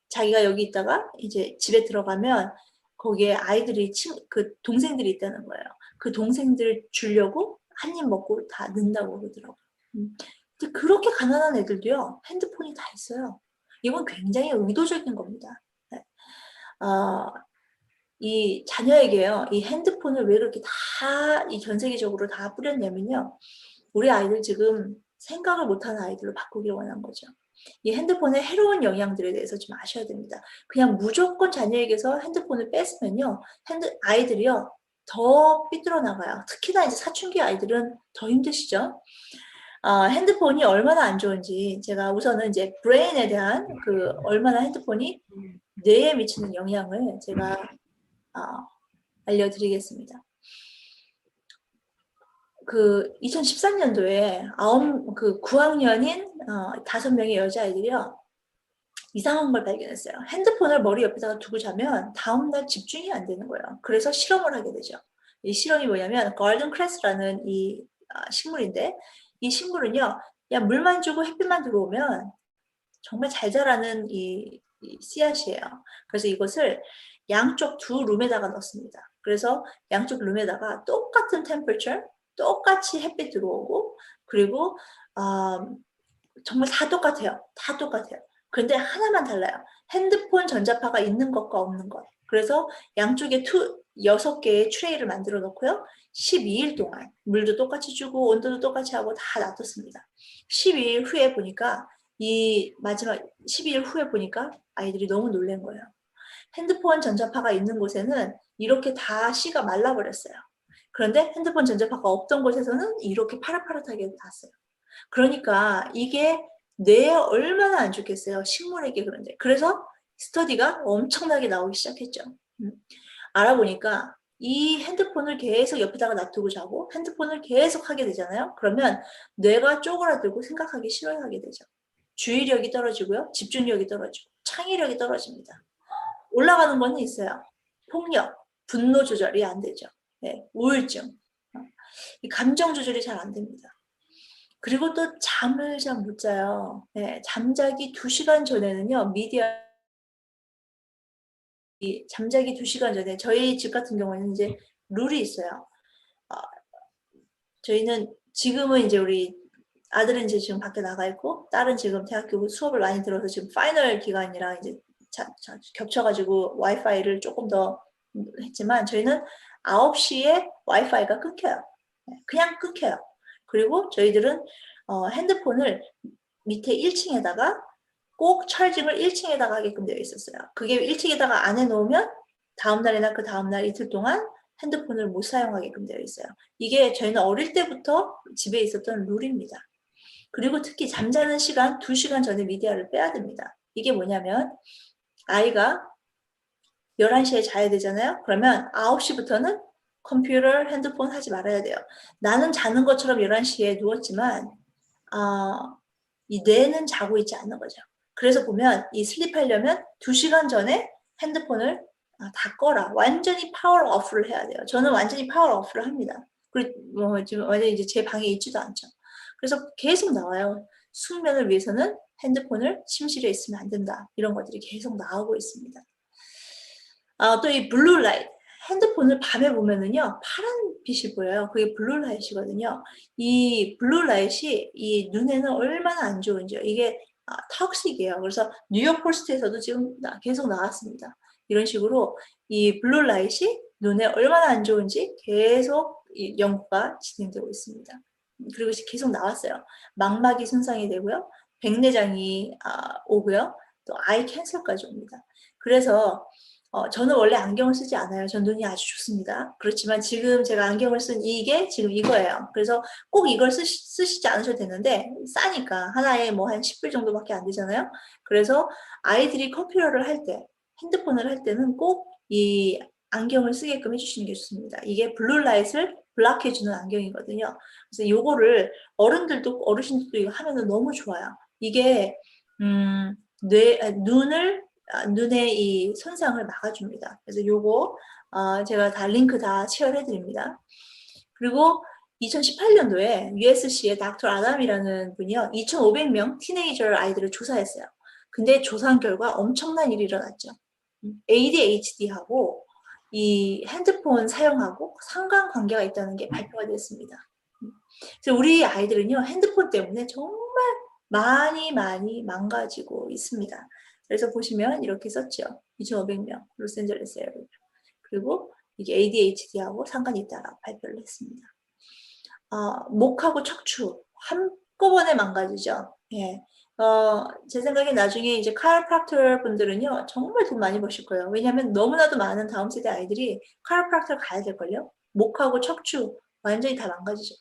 Speaker 2: 자기가 여기 있다가 이제 집에 들어가면 거기에 아이들이 그 동생들이 있다는 거예요. 그 동생들 주려고 한 입 먹고 다 넣는다고 그러더라고요. 근데 그렇게 가난한 애들도요, 핸드폰이 다 있어요. 이건 굉장히 의도적인 겁니다. 네. 이 자녀에게요, 이 핸드폰을 왜 그렇게 이 전 세계적으로 다 뿌렸냐면요, 우리 아이들 지금 생각을 못하는 아이들로 바꾸길 원한 거죠. 이 핸드폰의 해로운 영향들에 대해서 좀 아셔야 됩니다. 그냥 무조건 자녀에게서 핸드폰을 뺏으면요, 아이들이요 더 삐뚤어 나가요. 특히나 이제 사춘기 아이들은 더 힘드시죠. 핸드폰이 얼마나 안 좋은지 제가 우선은 이제 브레인에 대한 얼마나 핸드폰이 뇌에 미치는 영향을 제가 알려드리겠습니다. 2013년도에 9학년인 5명의 여자아이들이요, 이상한 걸 발견했어요. 핸드폰을 머리 옆에다가 두고 자면 다음날 집중이 안 되는 거예요. 그래서 실험을 하게 되죠. 이 실험이 뭐냐면 garden cress라는 이 식물인데, 이 식물은요, 그냥 물만 주고 햇빛만 들어오면 정말 잘 자라는 이 씨앗이에요. 그래서 이것을 양쪽 두 룸에다가 넣습니다. 그래서 양쪽 룸에다가 똑같은 temperature, 똑같이 햇빛 들어오고, 그리고 정말 다 똑같아요. 다 똑같아요. 그런데 하나만 달라요. 핸드폰 전자파가 있는 것과 없는 것. 그래서 양쪽에 6개의 트레이를 만들어 놓고요. 12일 동안 물도 똑같이 주고 온도도 똑같이 하고 다 놔뒀습니다. 12일 후에 보니까 이 마지막 12일 후에 보니까 아이들이 너무 놀란 거예요. 핸드폰 전자파가 있는 곳에는 이렇게 다 씨가 말라버렸어요. 그런데 핸드폰 전자파가 없던 곳에서는 이렇게 파릇파릇하게 났어요. 그러니까 이게 뇌에 얼마나 안 좋겠어요. 식물에게. 그런데 그래서 스터디가 엄청나게 나오기 시작했죠. 알아보니까 이 핸드폰을 계속 옆에다가 놔두고 자고 핸드폰을 계속 하게 되잖아요. 그러면 뇌가 쪼그라들고 생각하기 싫어하게 되죠. 주의력이 떨어지고요. 집중력이 떨어지고 창의력이 떨어집니다. 올라가는 거는 있어요. 폭력, 분노 조절이 안 되죠. 네, 우울증, 이 감정 조절이 잘 안 됩니다. 그리고 또 잠을 잘 못 자요. 네, 잠자기 2시간 전에는요. 잠자기 2시간 전에 저희 집 같은 경우에는 이제 룰이 있어요. 저희는 지금은 이제 우리 아들은 이제 지금 밖에 나가 있고 딸은 지금 대학교 수업을 많이 들어서 지금 파이널 기간이랑 이제 겹쳐가지고 와이파이를 조금 더 했지만 저희는 9시에 와이파이가 끊겨요. 그냥 끊겨요. 그리고 저희들은 핸드폰을 밑에 1층에다가 꼭 찰징을 1층에다가 하게끔 되어 있었어요. 그게 1층에다가 안 해놓으면 다음날이나 그 다음날 이틀 동안 핸드폰을 못 사용하게끔 되어 있어요. 이게 저희는 어릴 때부터 집에 있었던 룰입니다. 그리고 특히 잠자는 시간 2시간 전에 미디어를 빼야 됩니다. 이게 뭐냐면 아이가 11시에 자야 되잖아요. 그러면 9시부터는 컴퓨터, 핸드폰 하지 말아야 돼요. 나는 자는 것처럼 11시에 누웠지만 이 뇌는 자고 있지 않는 거죠. 그래서 보면 이 슬립하려면 2시간 전에 핸드폰을 다 꺼라. 완전히 파워 오프를 해야 돼요. 저는 완전히 파워 오프를 합니다. 그리고 지금 완전히 이제 제 방에 있지도 않죠. 그래서 계속 나와요. 숙면을 위해서는 핸드폰을 침실에 있으면 안 된다. 이런 것들이 계속 나오고 있습니다. 또 이 블루라이트. 핸드폰을 밤에 보면은요, 파란 빛이 보여요. 그게 블루라이트이거든요. 이 블루라이트이 이 눈에는 얼마나 안 좋은지요. 이게 턱식이에요. 그래서 뉴욕 포스트에서도 지금 계속 나왔습니다. 이런 식으로 이 블루라이트이 눈에 얼마나 안 좋은지 계속 연구가 진행되고 있습니다. 그리고 계속 나왔어요. 망막이 손상이 되고요. 백내장이 오고요. 또 아이 캔서까지 옵니다. 그래서 저는 원래 안경을 쓰지 않아요. 전 눈이 아주 좋습니다. 그렇지만 지금 제가 안경을 쓴 이게 지금 이거예요. 그래서 꼭 이걸 쓰시지 않으셔도 되는데 싸니까 하나에 뭐 한 10불 정도밖에 안 되잖아요. 그래서 아이들이 컴퓨터를 할 때, 핸드폰을 할 때는 꼭 이 안경을 쓰게끔 해주시는 게 좋습니다. 이게 블루라이트를 블락해주는 안경이거든요. 그래서 요거를 어른들도 어르신들도 이거 하면은 너무 좋아요. 이게 눈의 이 손상을 막아줍니다. 그래서 요거 제가 다 링크 다 쉐어해 드립니다. 그리고 2018년도에 USC의 닥터 아담이라는 분이요. 2,500명 티네이저 아이들을 조사했어요. 근데 조사한 결과 엄청난 일이 일어났죠. ADHD하고 이 핸드폰 사용하고 상관관계가 있다는 게 발표가 됐습니다. 그래서 우리 아이들은요. 핸드폰 때문에 정말 많이 망가지고 있습니다. 그래서 보시면 이렇게 썼죠. 2,500명 로스앤젤레스에. 그리고 이게 ADHD하고 상관이 있다라고 발표를 했습니다. 목하고 척추 한꺼번에 망가지죠. 예. 제 생각에 나중에 이제 카이로프락터 분들은요 정말 돈 많이 버실 거예요. 왜냐하면 너무나도 많은 다음 세대 아이들이 카이로프락터 가야 될걸요. 목하고 척추 완전히 다 망가지죠.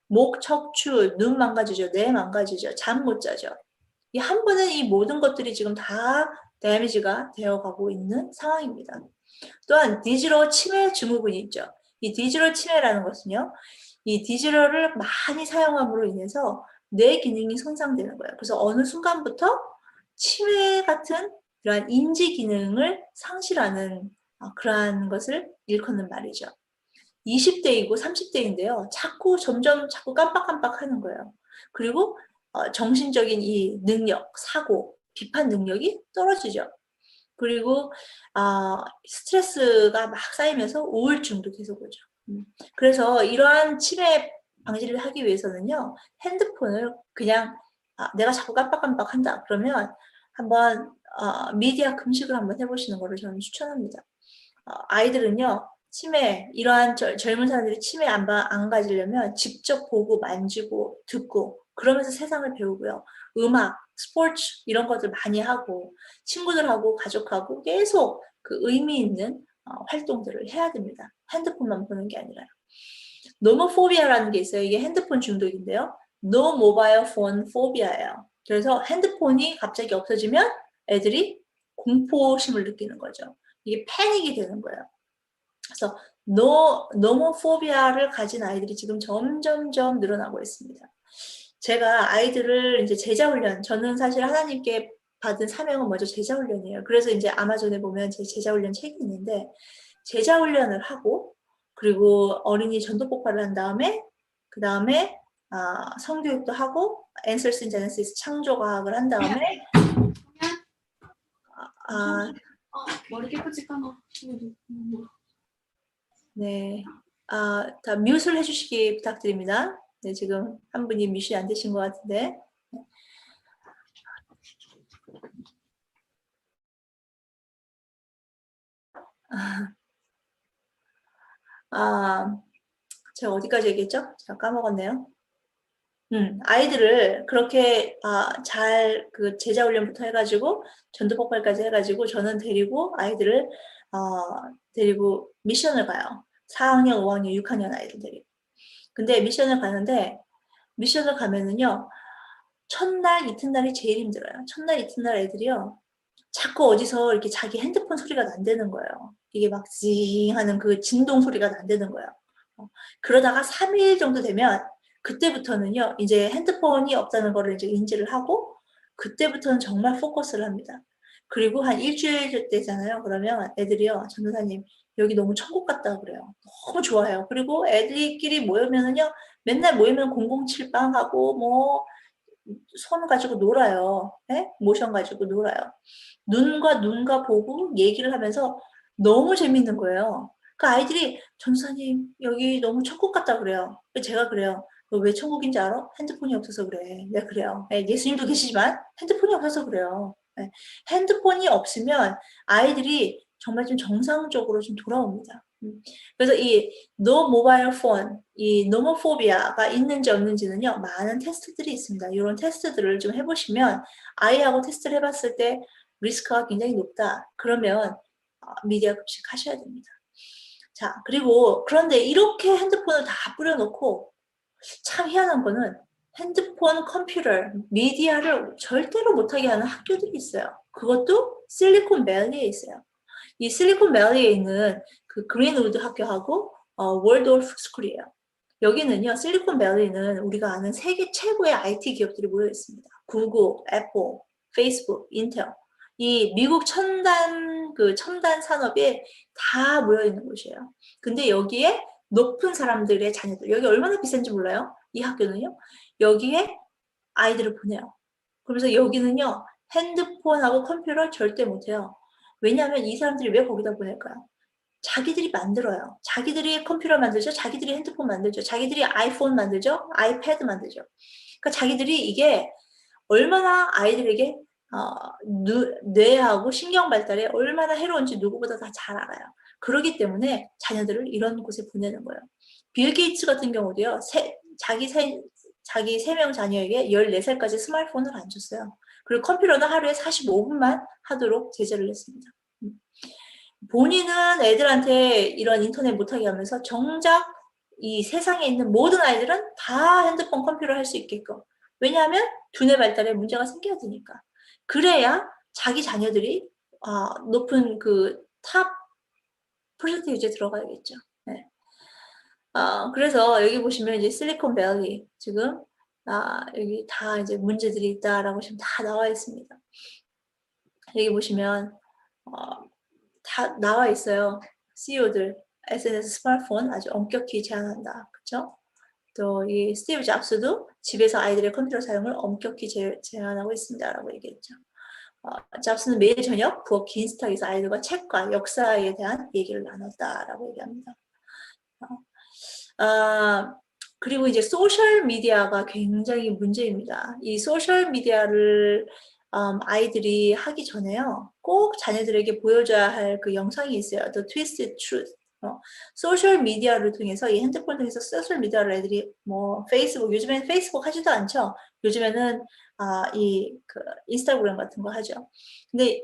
Speaker 2: 목, 척추, 눈 망가지죠. 뇌 망가지죠. 잠 못 자죠. 이 한 번에 이 모든 것들이 지금 다 데미지가 되어가고 있는 상황입니다. 또한 디지털 치매 증후군이 있죠. 이 디지털 치매라는 것은요. 이 디지털을 많이 사용함으로 인해서 뇌 기능이 손상되는 거예요. 그래서 어느 순간부터 치매 같은 그러한 인지 기능을 상실하는 그러한 것을 일컫는 말이죠. 20대이고 30대인데요. 점점 자꾸 깜빡깜빡하는 거예요. 그리고 정신적인 이 능력, 사고, 비판 능력이 떨어지죠. 그리고 스트레스가 막 쌓이면서 우울증도 계속 오죠. 그래서 이러한 치매 방지를 하기 위해서는요. 핸드폰을 그냥 내가 자꾸 깜빡깜빡한다. 그러면 한번 미디어 금식을 한번 해보시는 거를 저는 추천합니다. 아이들은요, 치매, 이러한 젊은 사람들이 치매 안 가지려면 직접 보고 만지고 듣고 그러면서 세상을 배우고요. 음악, 스포츠 이런 것들 많이 하고 친구들하고 가족하고 계속 그 의미 있는 활동들을 해야 됩니다. 핸드폰만 보는 게 아니라요. 노모포비아라는 게 있어요. 이게 핸드폰 중독인데요. No mobile phone phobia예요. 그래서 핸드폰이 갑자기 없어지면 애들이 공포심을 느끼는 거죠. 이게 패닉이 되는 거예요. 그래서 노모포비아를 가진 아이들이 지금 점점점 늘어나고 있습니다. 제가 아이들을 이제 제자훈련, 저는 사실 하나님께 받은 사명은 먼저 제자훈련이에요. 그래서 이제 아마존에 보면 제 제자훈련 책이 있는데, 제자훈련을 하고, 그리고 어린이 전도 폭발을 한 다음에, 그 다음에 성교육도 하고, Answers in Genesis 창조과학을 한 다음에,
Speaker 8: 머리 깨끗이 감아.
Speaker 2: 네, 다 뮤트를 해주시기 부탁드립니다. 네, 지금 한 분이 뮤트이 안 되신 것 같은데. 제가 어디까지 얘기했죠? 제가 까먹었네요. 아이들을 그렇게 잘 그 제자 훈련부터 해가지고 전도 폭발까지 해가지고 저는 데리고 아이들을 데리고 미션을 가요. 4학년, 5학년, 6학년 아이들 데리고. 근데 미션을 가는데 미션을 가면은요, 첫날 이튿날이 제일 힘들어요. 첫날 이튿날 애들이요, 자꾸 어디서 이렇게 자기 핸드폰 소리가 난다는 거예요. 이게 막 징 하는 그 진동 소리가 난다는 거예요. 그러다가 3일 정도 되면 그때부터는요, 이제 핸드폰이 없다는 거를 이제 인지를 하고 그때부터는 정말 포커스를 합니다. 그리고 한 일주일 되잖아요. 그러면 애들이요, 전도사님 여기 너무 천국 같다 그래요. 너무 좋아해요. 그리고 애들끼리 모이면은요, 맨날 모이면 007빵 하고 뭐 손 가지고 놀아요. 네? 모션 가지고 놀아요. 눈과 보고 얘기를 하면서 너무 재밌는 거예요. 그 아이들이 전사님 여기 너무 천국 같다 그래요. 제가 그래요. 너 왜 천국인지 알아? 핸드폰이 없어서 그래. 네, 그래요. 네, 예수님도 계시지만 핸드폰이 없어서 그래요. 네, 핸드폰이 없으면 아이들이 정말 좀 정상적으로 좀 돌아옵니다. 그래서 이 no mobile phone, 이 노모포비아가 있는지 없는지는요, 많은 테스트들이 있습니다. 이런 테스트들을 좀 해보시면 아이하고 테스트를 해봤을 때 리스크가 굉장히 높다. 그러면 미디어 급식 하셔야 됩니다. 자, 그리고 그런데 이렇게 핸드폰을 다 뿌려놓고 참 희한한 거는 핸드폰, 컴퓨터, 미디어를 절대로 못하게 하는 학교들이 있어요. 그것도 실리콘밸리에 있어요. 이 실리콘밸리에 있는 그 그린우드 학교하고 월드오프 스쿨이에요. 여기는요, 실리콘밸리는 우리가 아는 세계 최고의 IT 기업들이 모여 있습니다. 구글, 애플, 페이스북, 인텔. 이 미국 첨단 산업에 다 모여 있는 곳이에요. 근데 여기에 높은 사람들의 자녀들, 여기 얼마나 비싼지 몰라요? 이 학교는요. 여기에 아이들을 보내요. 그래서 여기는요, 핸드폰하고 컴퓨터 절대 못해요. 왜냐하면 이 사람들이 왜 거기다 보낼까요? 자기들이 만들어요. 자기들이 컴퓨터 만들죠. 자기들이 핸드폰 만들죠. 자기들이 아이폰 만들죠. 아이패드 만들죠. 그러니까 자기들이 이게 얼마나 아이들에게 뇌하고 신경 발달에 얼마나 해로운지 누구보다 다 잘 알아요. 그렇기 때문에 자녀들을 이런 곳에 보내는 거예요. 빌 게이츠 같은 경우도요, 자기 3명 자녀에게 14살까지 스마트폰을 안 줬어요. 그리고 컴퓨터는 하루에 45분만 하도록 제재를 했습니다. 본인은 애들한테 이런 인터넷 못하게 하면서 정작 이 세상에 있는 모든 아이들은 다 핸드폰, 컴퓨터 할 수 있게끔. 왜냐하면 두뇌 발달에 문제가 생겨야 되니까. 그래야 자기 자녀들이 높은 그 탑 프로젝트에 들어가야겠죠. 네. 그래서 여기 보시면 이제 실리콘밸리 지금 여기 다 이제 문제들이 있다라고 지금 다 나와 있습니다. 여기 보시면 다 나와 있어요. CEO들 SNS 스마트폰 아주 엄격히 제한한다. 그렇죠? 또 이 스티브 잡스도 집에서 아이들의 컴퓨터 사용을 엄격히 제한하고 있습니다라고 얘기했죠. 잡스는 매일 저녁 부엌 긴 식탁에서 아이들과 책과 역사에 대한 얘기를 나눴다라고 얘기합니다. 그리고 이제 소셜 미디어가 굉장히 문제입니다. 이 소셜 미디어를 아이들이 하기 전에요. 꼭 자녀들에게 보여줘야 할 그 영상이 있어요. The Twisted Truth. 소셜 미디어를 통해서 이 핸드폰 통해서 소셜 미디어를 애들이 뭐 페이스북 요즘에는 페이스북 하지도 않죠. 요즘에는 이 그 인스타그램 같은 거 하죠. 근데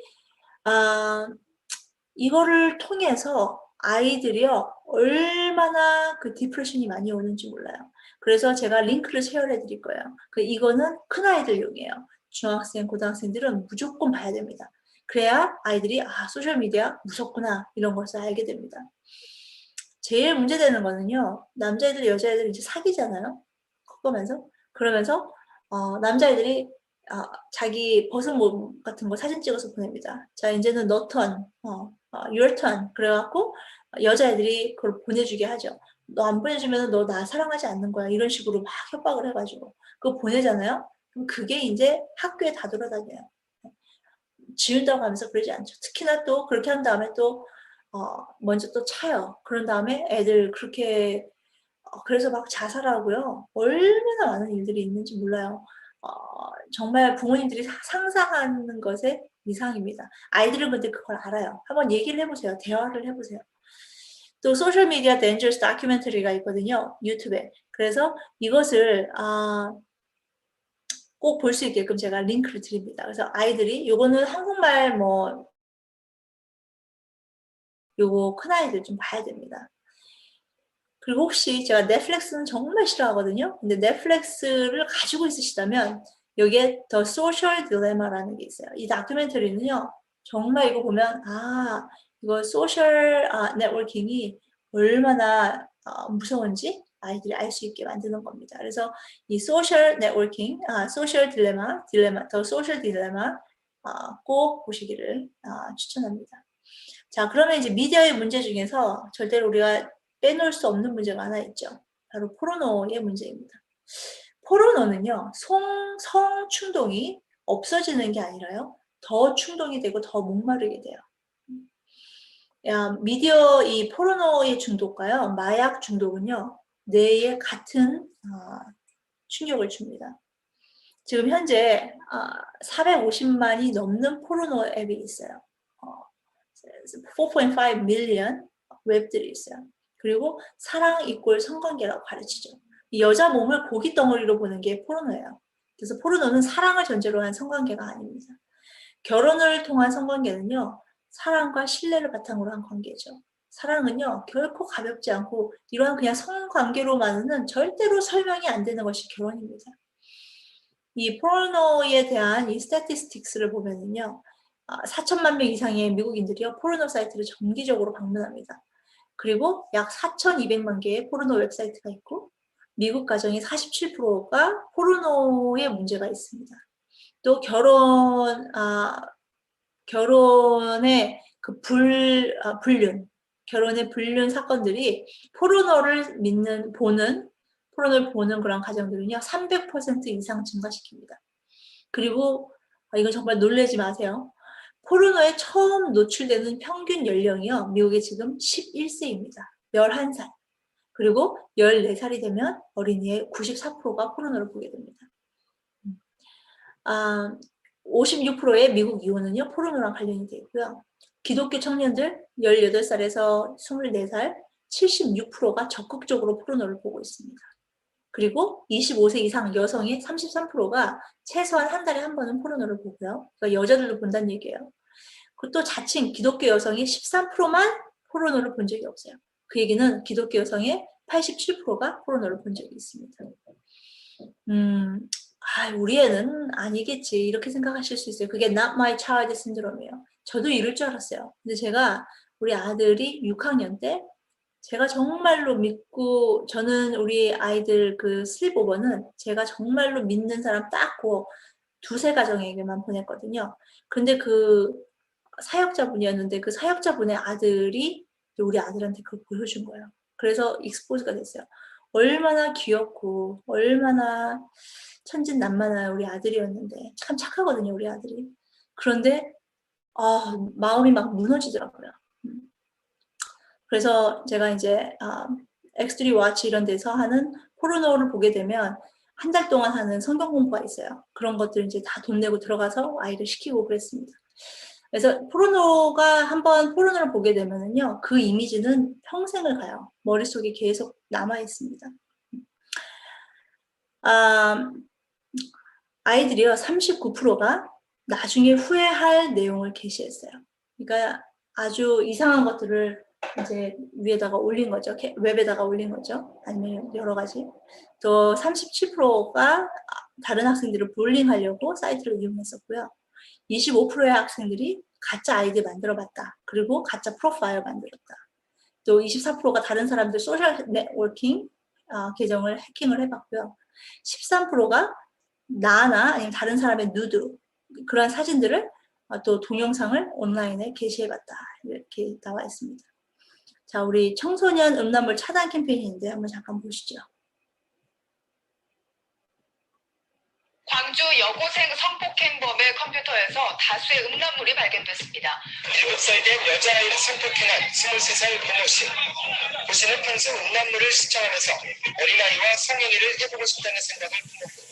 Speaker 2: 이거를 통해서 아이들이요 얼마나 그 디프레션이 많이 오는지 몰라요. 그래서 제가 링크를 쉐어해 드릴 거예요. 이거는 큰 아이들용이에요. 중학생, 고등학생들은 무조건 봐야 됩니다. 그래야 아이들이 소셜 미디어 무섭구나 이런 것을 알게 됩니다. 제일 문제되는 거는요. 남자애들, 여자애들 이제 사귀잖아요. 커가면서. 그러면서 남자애들이 자기 벗은 몸 같은 거 사진 찍어서 보냅니다. 자, 이제는 너 턴, your turn. 그래갖고 여자애들이 그걸 보내주게 하죠. 너 안 보내주면 너 나 사랑하지 않는 거야. 이런 식으로 막 협박을 해가지고. 그거 보내잖아요. 그럼 그게 이제 학교에 다 돌아다녀요. 지운다고 하면서 그러지 않죠. 특히나 또 그렇게 한 다음에 또 먼저 또 차요. 그런 다음에 애들 그렇게 그래서 막 자살하고요. 얼마나 많은 일들이 있는지 몰라요. 정말 부모님들이 상상하는 것의 이상입니다. 아이들은 근데 그걸 알아요. 한번 얘기를 해보세요. 대화를 해보세요. 또 소셜미디어 덴저스 다큐멘터리가 있거든요. 유튜브에. 그래서 이것을 꼭 볼 수 있게끔 제가 링크를 드립니다. 그래서 아이들이 요거는 한국말 뭐 요거 큰아이들 좀 봐야 됩니다. 그리고 혹시 제가 넷플릭스는 정말 싫어하거든요. 근데 넷플릭스를 가지고 있으시다면 여기에 더 소셜 딜레마라는 게 있어요. 이 다큐멘터리는요. 정말 이거 보면 이거 소셜 네트워킹이 얼마나 무서운지 아이들이 알 수 있게 만드는 겁니다. 그래서 이 소셜 네트워킹, 소셜 딜레마, 더 소셜 딜레마 꼭 보시기를 추천합니다. 자, 그러면 이제 미디어의 문제 중에서 절대로 우리가 빼놓을 수 없는 문제가 하나 있죠. 바로 포르노의 문제입니다. 포르노는요, 성 충동이 없어지는 게 아니라요, 더 충동이 되고 더 목마르게 돼요. 미디어 이 포르노의 중독과요, 마약 중독은요, 뇌에 같은 충격을 줍니다. 지금 현재 450만이 넘는 포르노 앱이 있어요. 4.5 밀리언 웹들이 있어요. 그리고 사랑 이꼴 성관계라고 가르치죠. 이 여자 몸을 고기 덩어리로 보는 게 포르노예요. 그래서 포르노는 사랑을 전제로 한 성관계가 아닙니다. 결혼을 통한 성관계는요, 사랑과 신뢰를 바탕으로 한 관계죠. 사랑은요, 결코 가볍지 않고 이러한 그냥 성관계로만은 절대로 설명이 안 되는 것이 결혼입니다. 이 포르노에 대한 이 스태티스틱스를 보면은요, 4천만 명 이상의 미국인들이요, 포르노 사이트를 정기적으로 방문합니다. 그리고 약 4,200만 개의 포르노 웹사이트가 있고, 미국 가정의 47%가 포르노에 문제가 있습니다. 또 결혼의 그 결혼의 불륜 사건들이 포르노를 보는 그런 가정들은요, 300% 이상 증가시킵니다. 그리고 이건 정말 놀라지 마세요. 포르노에 처음 노출되는 평균 연령이요, 미국에 지금 11세입니다. 11살. 그리고 14살이 되면 어린이의 94%가 포르노를 보게 됩니다. 56%의 미국 이혼은요, 포르노랑 관련이 되어 있고요. 기독교 청년들 18살에서 24살 76%가 적극적으로 포르노를 보고 있습니다. 그리고 25세 이상 여성의 33%가 최소한 한 달에 한 번은 포르노를 보고요. 그러니까 여자들도 본다는 얘기예요. 그리고 또 자칭 기독교 여성의 13%만 포르노를 본 적이 없어요. 그 얘기는 기독교 여성의 87%가 포르노를 본 적이 있습니다. 우리 애는 아니겠지 이렇게 생각하실 수 있어요. 그게 not my child 신드롬이에요. 저도 이럴 줄 알았어요. 근데 제가 우리 아들이 6학년 때 제가 정말로 믿고, 저는 우리 아이들 그 슬립오버는 제가 정말로 믿는 사람 딱 그 두세 가정에게만 보냈거든요. 근데 그 사역자분이었는데 그 사역자분의 아들이 우리 아들한테 그걸 보여준 거예요. 그래서 익스포즈가 됐어요. 얼마나 귀엽고 얼마나 천진난만한 우리 아들이었는데, 참 착하거든요, 우리 아들이. 그런데 마음이 막 무너지더라고요. 그래서 제가 이제 X3 워치 이런 데서 하는 포르노를 보게 되면 한 달 동안 하는 성경 공부가 있어요. 그런 것들 이제 다 돈 내고 들어가서 아이를 시키고 그랬습니다. 그래서 포르노가 한번 포르노를 보게 되면은요, 그 이미지는 평생을 가요. 머릿속에 계속 남아 있습니다. 아이들이요, 39%가 나중에 후회할 내용을 게시했어요. 그러니까 아주 이상한 것들을 이제 위에다가 올린 거죠. 웹에다가 올린 거죠. 아니면 여러 가지. 또 37%가 다른 학생들을 불링하려고 사이트를 이용했었고요. 25%의 학생들이 가짜 아이디 만들어봤다. 그리고 가짜 프로파일 만들었다. 또 24%가 다른 사람들 소셜 네트워킹 계정을 해킹을 해봤고요. 13%가 나나 아니면 다른 사람의 누드 그런 사진들을 또 동영상을 온라인에 게시해봤다. 이렇게 나와 있습니다. 자, 우리 청소년 음란물 차단 캠페인인데 한번 잠깐 보시죠.
Speaker 4: 광주 여고생 성폭행범의 컴퓨터에서 다수의 음란물이 발견됐습니다.
Speaker 3: 7살 된 여자아이를 성폭행한 23살 고모 씨. 고 씨는 평소 음란물을 시청하면서 어린아이와 성행위를 해보고 싶다는 생각을 품었고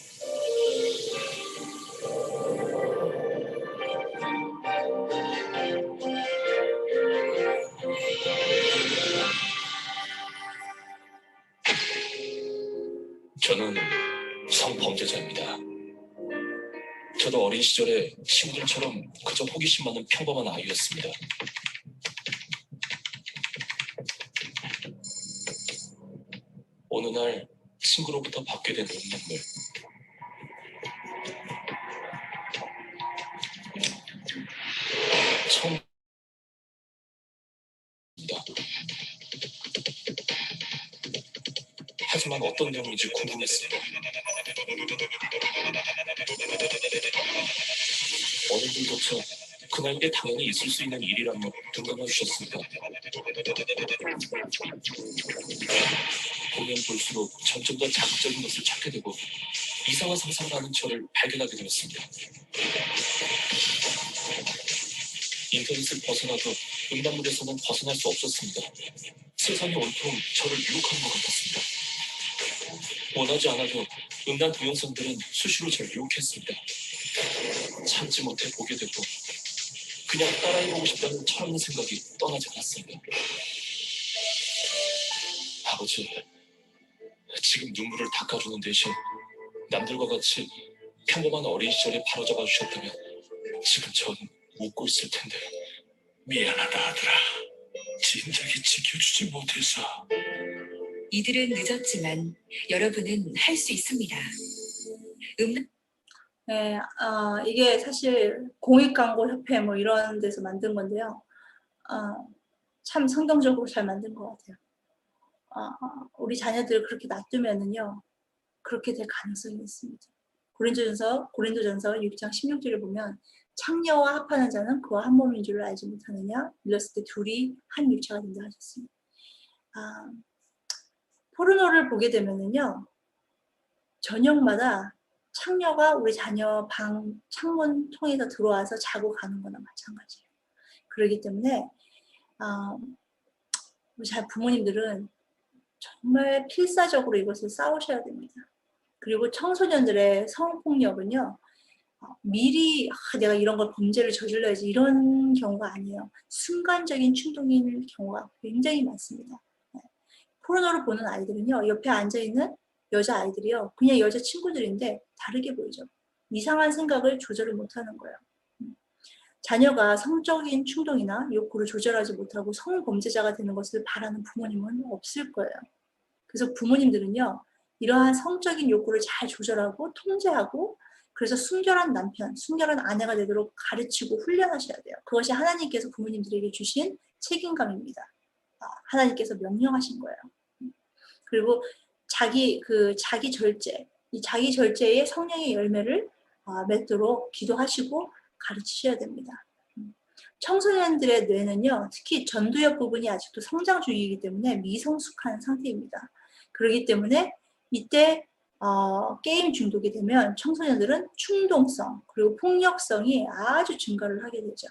Speaker 9: 저는 성범죄자입니다. 저도 어린 시절에 친구들처럼 그저 호기심 많은 평범한 아이였습니다. 어느 날 친구로부터 받게 된 음란물. 처음 하지만 어떤 내용인지 궁금했어요. 어른들조차 그날에 당연히 있을 수 있는 일이라며 눈 감아주셨습니다. 보면 볼수록 점점 더 자극적인 것을 찾게 되고 이상한 상상을 하는 저를 발견하게 되었습니다. 인터넷을 벗어나도 음란물에서는 벗어날 수 없었습니다. 세상이 온통 저를 유혹하는 것 같았습니다. 원하지 않아도 음란 동영상들은 수시로 저를 유혹했습니다. 참지 못해 보게 되고 그냥 따라해보고 싶다는 철없는 생각이 떠나지 않았습니다. 아버지, 지금 눈물을 닦아주는 대신 남들과 같이 평범한 어린 시절에 바로잡아 주셨다면 지금 전 웃고 있을 텐데.
Speaker 10: 미안하다 아들아. 진작에 지켜주지 못해서.
Speaker 11: 이들은 늦었지만 여러분은 할 수 있습니다.
Speaker 2: 네, 이게 사실 공익광고협회 뭐 이런 데서 만든 건데요. 참 성경적으로 잘 만든 것 같아요. 우리 자녀들 그렇게 놔두면은요, 그렇게 될 가능성이 있습니다. 고린도전서 6장 16절을 보면 창녀와 합하는 자는 그와 한 몸인 줄을 알지 못하느냐? 밀렸을 때 둘이 한 육체가 된다 하셨습니다. 포르노를 보게 되면은요, 저녁마다 창녀가 우리 자녀 방 창문 통해서 들어와서 자고 가는 거나 마찬가지예요. 그렇기 때문에 우리 부모님들은 정말 필사적으로 이것을 싸우셔야 됩니다. 그리고 청소년들의 성폭력은요, 미리 내가 이런 걸 범죄를 저질러야지 이런 경우가 아니에요. 순간적인 충동인 경우가 굉장히 많습니다. 포르노를 보는 아이들은요, 옆에 앉아있는 여자아이들이요, 그냥 여자 친구들인데 다르게 보이죠. 이상한 생각을 조절을 못하는 거예요. 자녀가 성적인 충동이나 욕구를 조절하지 못하고 성범죄자가 되는 것을 바라는 부모님은 없을 거예요. 그래서 부모님들은요, 이러한 성적인 욕구를 잘 조절하고 통제하고 그래서 순결한 남편, 순결한 아내가 되도록 가르치고 훈련하셔야 돼요. 그것이 하나님께서 부모님들에게 주신 책임감입니다. 하나님께서 명령하신 거예요. 그리고 자기 절제, 이 자기 절제의 성령의 열매를 맺도록 기도하시고 가르치셔야 됩니다. 청소년들의 뇌는요, 특히 전두엽 부분이 아직도 성장 중이기 때문에 미성숙한 상태입니다. 그렇기 때문에 이때 게임 중독이 되면 청소년들은 충동성 그리고 폭력성이 아주 증가를 하게 되죠.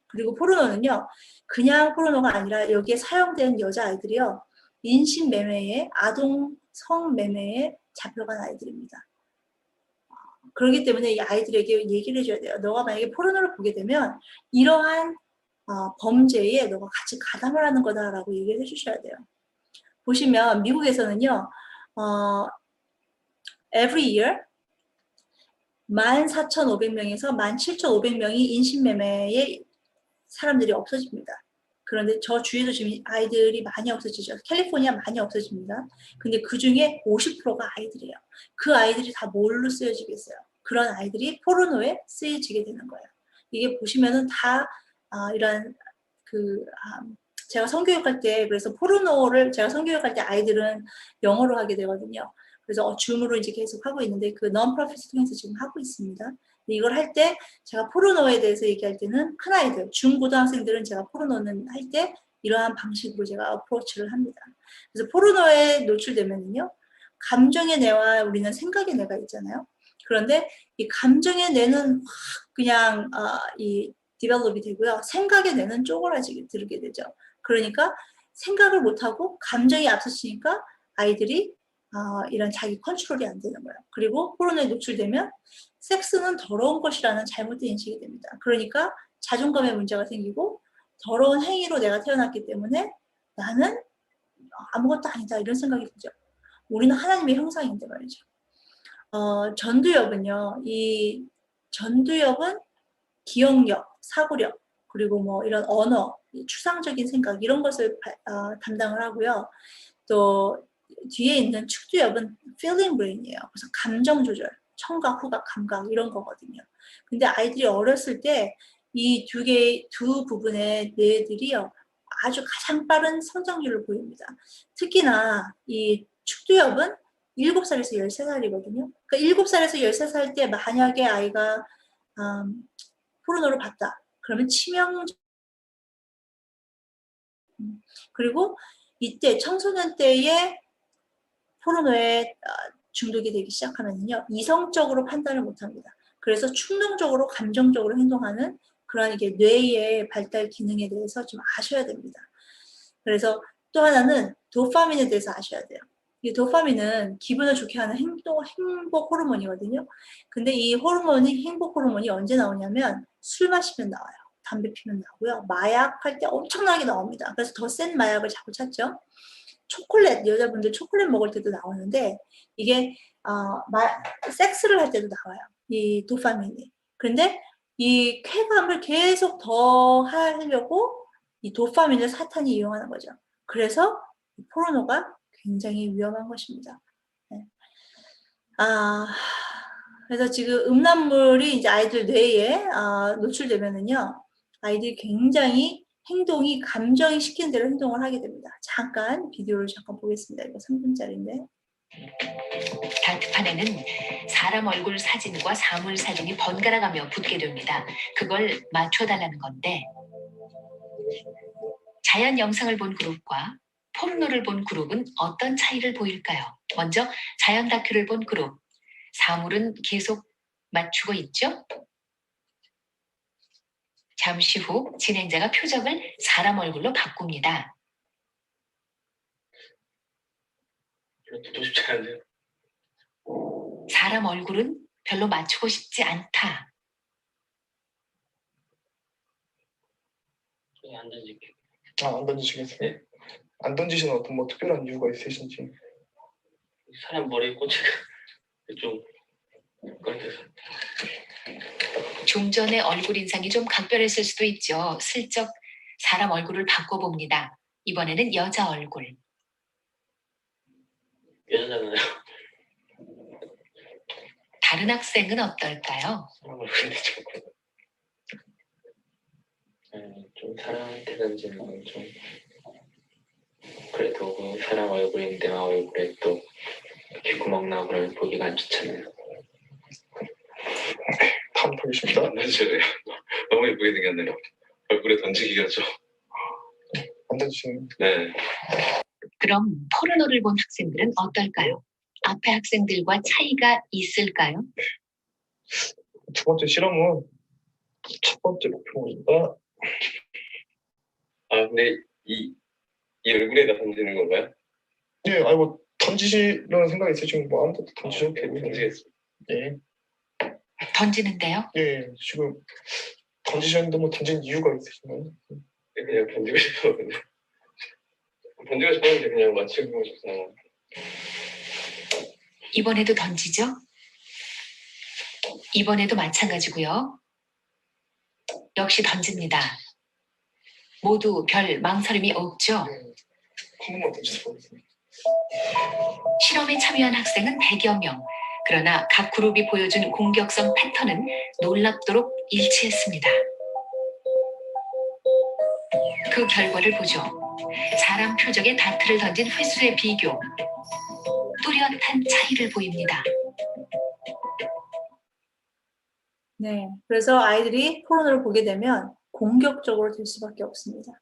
Speaker 2: 그리고 포르노는요, 그냥 포르노가 아니라 여기에 사용된 여자아이들이요, 인신매매에 아동 성매매에 잡혀간 아이들입니다. 그렇기 때문에 이 아이들에게 얘기를 해줘야 돼요. 너가 만약에 포르노를 보게 되면 이러한 범죄에 너가 같이 가담을 하는 거다라고 얘기를 해주셔야 돼요. 보시면 미국에서는요, every year 14,500명에서 17,500명이 인신매매에 사람들이 없어집니다. 그런데 저 주위에도 지금 아이들이 많이 없어지죠. 캘리포니아 많이 없어집니다. 근데 그 중에 50%가 아이들이에요. 그 아이들이 다 뭘로 쓰여지겠어요? 그런 아이들이 포르노에 쓰여지게 되는 거예요. 이게 보시면은 다 이런 제가 성교육할 때 그래서 포르노를 제가 성교육할 때 아이들은 영어로 하게 되거든요. 그래서 줌으로 이제 계속 하고 있는데 그 non-profit 통해서 지금 하고 있습니다. 이걸 할 때 제가 포르노에 대해서 얘기할 때는 큰 아이들, 중고등학생들은 제가 포르노는 할 때 이러한 방식으로 제가 어프로치를 합니다. 그래서 포르노에 노출되면요, 감정의 뇌와 우리는 생각의 뇌가 있잖아요. 그런데 이 감정의 뇌는 확 그냥 이 디벨롭이 되고요, 생각의 뇌는 쪼그라지게 들게 되죠. 그러니까 생각을 못하고 감정이 앞서치니까 아이들이 이런 자기 컨트롤이 안 되는 거예요. 그리고 포르노에 노출되면 섹스는 더러운 것이라는 잘못된 인식이 됩니다. 그러니까 자존감에 문제가 생기고 더러운 행위로 내가 태어났기 때문에 나는 아무것도 아니다 이런 생각이 들죠. 우리는 하나님의 형상인데 말이죠. 전두엽은요, 이 전두엽은 기억력, 사고력, 그리고 뭐 이런 언어, 추상적인 생각 이런 것을 담당을 하고요. 또 뒤에 있는 축두엽은 feeling brain이에요. 그래서 감정 조절, 청각, 후각, 감각 이런 거거든요. 근데 아이들이 어렸을 때 이 두 부분의 뇌들이요, 아주 가장 빠른 성장률을 보입니다. 특히나 이 축두엽은 7살에서 13살이거든요. 그러니까 7살에서 13살 때 만약에 아이가 포르노를 봤다. 그러면 그리고 이때 청소년 때에 포르노에 중독이 되기 시작하면요, 이성적으로 판단을 못합니다. 그래서 충동적으로 감정적으로 행동하는 그런 이게 뇌의 발달 기능에 대해서 좀 아셔야 됩니다. 그래서 또 하나는 도파민에 대해서 아셔야 돼요. 이 도파민은 기분을 좋게 하는 행복 호르몬이거든요. 근데 이 호르몬이, 행복 호르몬이 언제 나오냐면 술 마시면 나와요. 담배 피면 나오고요. 마약 할 때 엄청나게 나옵니다. 그래서 더 센 마약을 자꾸 찾죠. 초콜릿, 여자분들 초콜릿 먹을 때도 나오는데 이게 섹스를 할 때도 나와요. 이 도파민이. 그런데 이 쾌감을 계속 더 하려고 이 도파민을 사탄이 이용하는 거죠. 그래서 포르노가 굉장히 위험한 것입니다. 네. 그래서 지금 음란물이 이제 아이들 뇌에 노출되면은요, 아이들이 굉장히 행동이 감정이 시키는 대로 행동을 하게 됩니다. 잠깐 비디오를 잠깐 보겠습니다. 이거 3분짜리인데.
Speaker 11: 다트판에는 사람 얼굴 사진과 사물 사진이 번갈아 가며 붙게 됩니다. 그걸 맞춰달라는 건데, 자연 영상을 본 그룹과 포르노를 본 그룹은 어떤 차이를 보일까요? 먼저 자연 다큐를 본 그룹, 사물은 계속 맞추고 있죠? 잠시 후 진행자가 표정을 사람 얼굴로 바꿉니다.
Speaker 9: 듣고 싶지 않은데요.
Speaker 11: 사람 얼굴은 별로 맞추고 싶지 않다.
Speaker 9: 안 던질게요.
Speaker 12: 안 던지시겠어요? 네. 안 던지시는 어떤 뭐 특별한 이유가 있으신지.
Speaker 9: 사람 머리에 꽂히가 좀 그렇게서.
Speaker 11: 좀 전에 얼굴 인상이 좀 각별했을 수도 있죠. 슬쩍 사람 얼굴을 바꿔봅니다. 이번에는 여자 얼굴.
Speaker 9: 여자잖아요.
Speaker 11: 다른 학생은 어떨까요?
Speaker 9: 사람 얼굴인데 좀 사람한테 던지는 건 좀 그래도 그 사람 얼굴인데 막 얼굴에 또 귓구멍 나고 그러면 보기가 안 좋잖아요.
Speaker 12: 판 보이십니다.
Speaker 13: 안 던져요. 너무 예쁘게 생겼네요. 얼굴에 던지기가 좀.
Speaker 12: 안 던지시는.
Speaker 13: 네.
Speaker 11: 그럼 포르노를 본 학생들은 어떨까요? 앞에 학생들과 차이가 있을까요?
Speaker 12: 두 번째 실험은 첫 번째 목표입니다.
Speaker 13: 근데 이 얼굴에다 던지는 건가요?
Speaker 12: 네, 뭐 던지시려는 생각이 있으시면 뭐 아무것도 던지셔도 됩니다.
Speaker 13: 던지겠습니다.
Speaker 12: 네.
Speaker 11: 던지는데요?
Speaker 12: 예, 지금 던지셨는데 뭐 던진 이유가 있으신가요?
Speaker 13: 네, 그냥 던지고 싶었는데 던지고 싶었는데 그냥 맞추고 싶어서.
Speaker 11: 이번에도 던지죠? 이번에도 마찬가지고요. 역시 던집니다. 모두 별 망설임이 없죠?
Speaker 12: 한 번만 던져서 보겠습니다.
Speaker 11: 실험에 참여한 학생은 100여 명. 그러나 각 그룹이 보여준 공격성 패턴은 놀랍도록 일치했습니다. 그 결과를 보죠. 사람 표적에 다트를 던진 횟수의 비교. 뚜렷한 차이를 보입니다.
Speaker 2: 네, 그래서 아이들이 포르노를 보게 되면 공격적으로 될 수밖에 없습니다.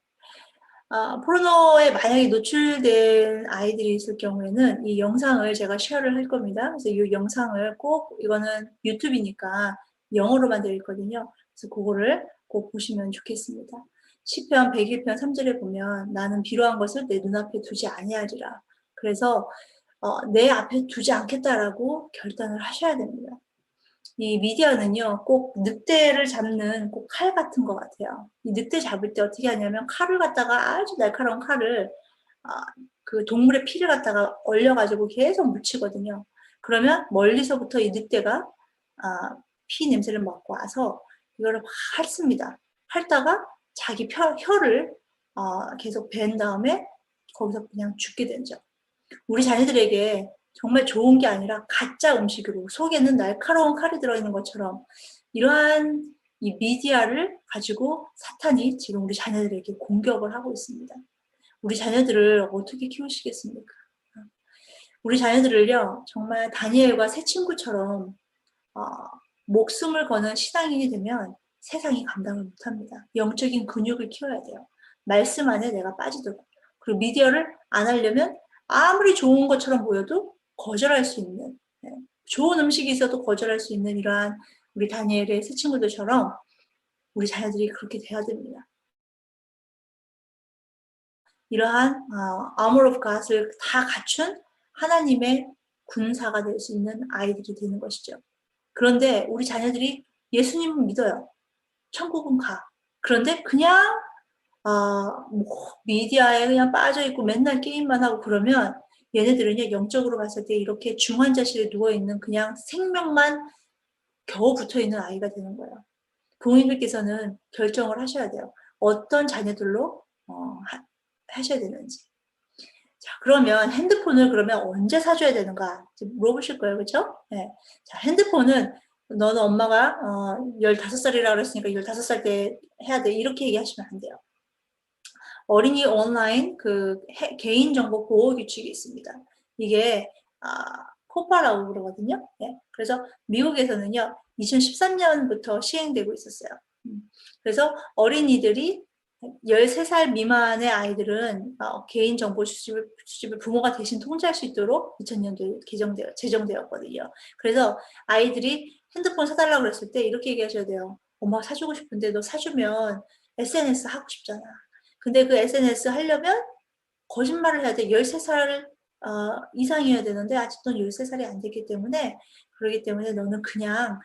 Speaker 2: 포르노에 만약에 노출된 아이들이 있을 경우에는 이 영상을 제가 쉐어를 할 겁니다. 그래서 이 영상을 꼭, 이거는 유튜브니까 영어로만 되어 있거든요. 그래서 그거를 꼭 보시면 좋겠습니다. 시편 101편 3절에 보면 나는 비로한 것을 내 눈앞에 두지 아니하리라. 그래서 내 앞에 두지 않겠다라고 결단을 하셔야 됩니다. 이 미디어는요, 꼭 늑대를 잡는 꼭 칼 같은 것 같아요. 이 늑대 잡을 때 어떻게 하냐면 칼을 갖다가 아주 날카로운 칼을 그 동물의 피를 갖다가 얼려가지고 계속 묻히거든요. 그러면 멀리서부터 이 늑대가 피 냄새를 맡고 와서 이거를 막 핥습니다. 핥다가 자기 혀를 계속 벤 다음에 거기서 그냥 죽게 되죠. 우리 자녀들에게 정말 좋은 게 아니라 가짜 음식으로 속에는 날카로운 칼이 들어있는 것처럼 이러한 이 미디어를 가지고 사탄이 지금 우리 자녀들에게 공격을 하고 있습니다. 우리 자녀들을 어떻게 키우시겠습니까? 우리 자녀들을요, 정말 다니엘과 새 친구처럼 목숨을 거는 신앙인이 되면 세상이 감당을 못합니다. 영적인 근육을 키워야 돼요. 말씀 안에 내가 빠지도록. 그리고 미디어를 안 하려면 아무리 좋은 것처럼 보여도 거절할 수 있는, 좋은 음식이 있어도 거절할 수 있는 이러한 우리 다니엘의 새 친구들처럼 우리 자녀들이 그렇게 돼야 됩니다. 이러한 armor of God을 다 갖춘 하나님의 군사가 될 수 있는 아이들이 되는 것이죠. 그런데 우리 자녀들이 예수님을 믿어요. 천국은 가. 그런데 그냥 미디어에 그냥 빠져있고 맨날 게임만 하고 그러면 얘네들은요, 영적으로 봤을 때 이렇게 중환자실에 누워있는 그냥 생명만 겨우 붙어있는 아이가 되는 거예요. 부모님들께서는 결정을 하셔야 돼요. 어떤 자녀들로 하셔야 되는지. 자, 그러면 핸드폰을 그러면 언제 사줘야 되는가? 물어보실 거예요, 그렇죠? 네. 자, 핸드폰은 너는 엄마가 15살이라고 그랬으니까 15살 때 해야 돼. 이렇게 얘기하시면 안 돼요. 어린이 온라인 개인정보 보호 규칙이 있습니다. 이게 코파라고 그러거든요. 네. 그래서 미국에서는요, 2013년부터 시행되고 있었어요. 그래서 어린이들이 13살 미만의 아이들은 개인정보 수집을 부모가 대신 통제할 수 있도록 2000년도에 제정되었거든요. 그래서 아이들이 핸드폰 사달라고 그랬을 때 이렇게 얘기하셔야 돼요. 엄마가 사주고 싶은데 너 사주면 SNS 하고 싶잖아. 근데 그 SNS 하려면 거짓말을 해야 돼. 13살 이상이어야 되는데 아직도 13살이 안 됐기 때문에 그렇기 때문에 너는 그냥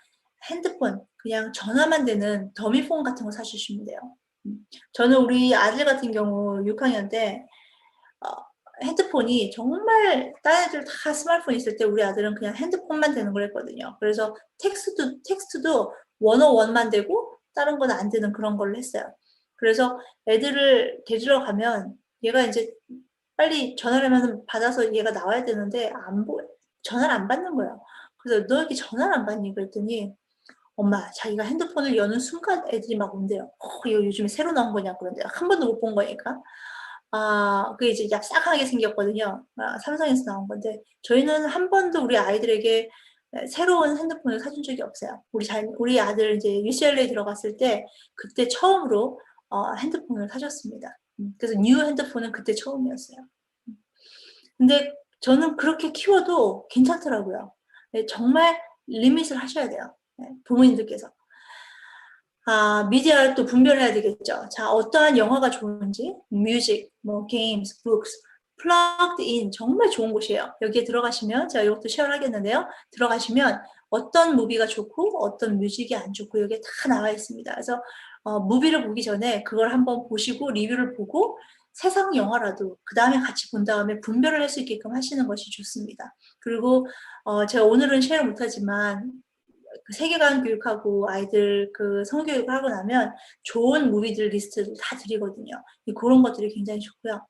Speaker 2: 핸드폰, 그냥 전화만 되는 더미폰 같은 거 사주시면 돼요. 저는 우리 아들 같은 경우 6학년 때 핸드폰이 정말 다른 애들 다 스마트폰 있을 때 우리 아들은 그냥 핸드폰만 되는 걸 했거든요. 그래서 텍스트도 101만 되고 다른 건 안 되는 그런 걸로 했어요. 그래서 애들을 데리러 가면 얘가 이제 빨리 전화를 하면 받아서 얘가 나와야 되는데 전화를 안 받는 거예요. 그래서 너 이렇게 전화를 안 받니? 그랬더니 엄마, 자기가 핸드폰을 여는 순간 애들이 막 온대요. 이거 요즘에 새로 나온 거냐? 그런데 한 번도 못 본 거니까. 그게 이제 얍삭하게 생겼거든요. 삼성에서 나온 건데 저희는 한 번도 우리 아이들에게 새로운 핸드폰을 사준 적이 없어요. 우리 아들 이제 UCLA 들어갔을 때 그때 처음으로 핸드폰을 사줬습니다. 그래서 뉴 핸드폰은 그때 처음이었어요. 근데 저는 그렇게 키워도 괜찮더라고요. 정말 리밋을 하셔야 돼요. 부모님들께서. 미디어를 또 분별해야 되겠죠. 자, 어떠한 영화가 좋은지, 뮤직, 게임스, 북스, plugged in 정말 좋은 곳이에요. 여기에 들어가시면 제가 이것도 쉐어하겠는데요. 들어가시면 어떤 무비가 좋고 어떤 뮤직이 안 좋고 여기에 다 나와 있습니다. 그래서 무비를 보기 전에 그걸 한번 보시고 리뷰를 보고 세상 영화라도 그 다음에 같이 본 다음에 분별을 할 수 있게끔 하시는 것이 좋습니다. 그리고 제가 오늘은 쉐어 못하지만 그 세계관 교육하고 아이들 그 성교육을 하고 나면 좋은 무비들 리스트를 다 드리거든요. 그런 것들이 굉장히 좋고요.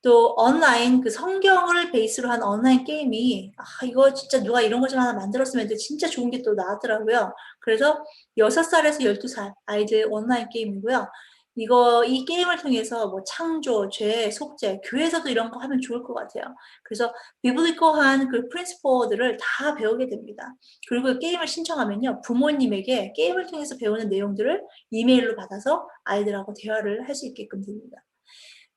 Speaker 2: 또 온라인 그 성경을 베이스로 한 온라인 게임이 이거 진짜 누가 이런 거 좀 하나 만들었으면 했는데 진짜 좋은 게 또 나왔더라고요. 그래서 6살에서 12살 아이들 온라인 게임이고요. 이 게임을 통해서 뭐 창조, 죄, 속죄, 교회에서도 이런 거 하면 좋을 것 같아요. 그래서 비블리컬한 그 프린시퍼들을 다 배우게 됩니다. 그리고 게임을 신청하면요. 부모님에게 게임을 통해서 배우는 내용들을 이메일로 받아서 아이들하고 대화를 할 수 있게끔 됩니다.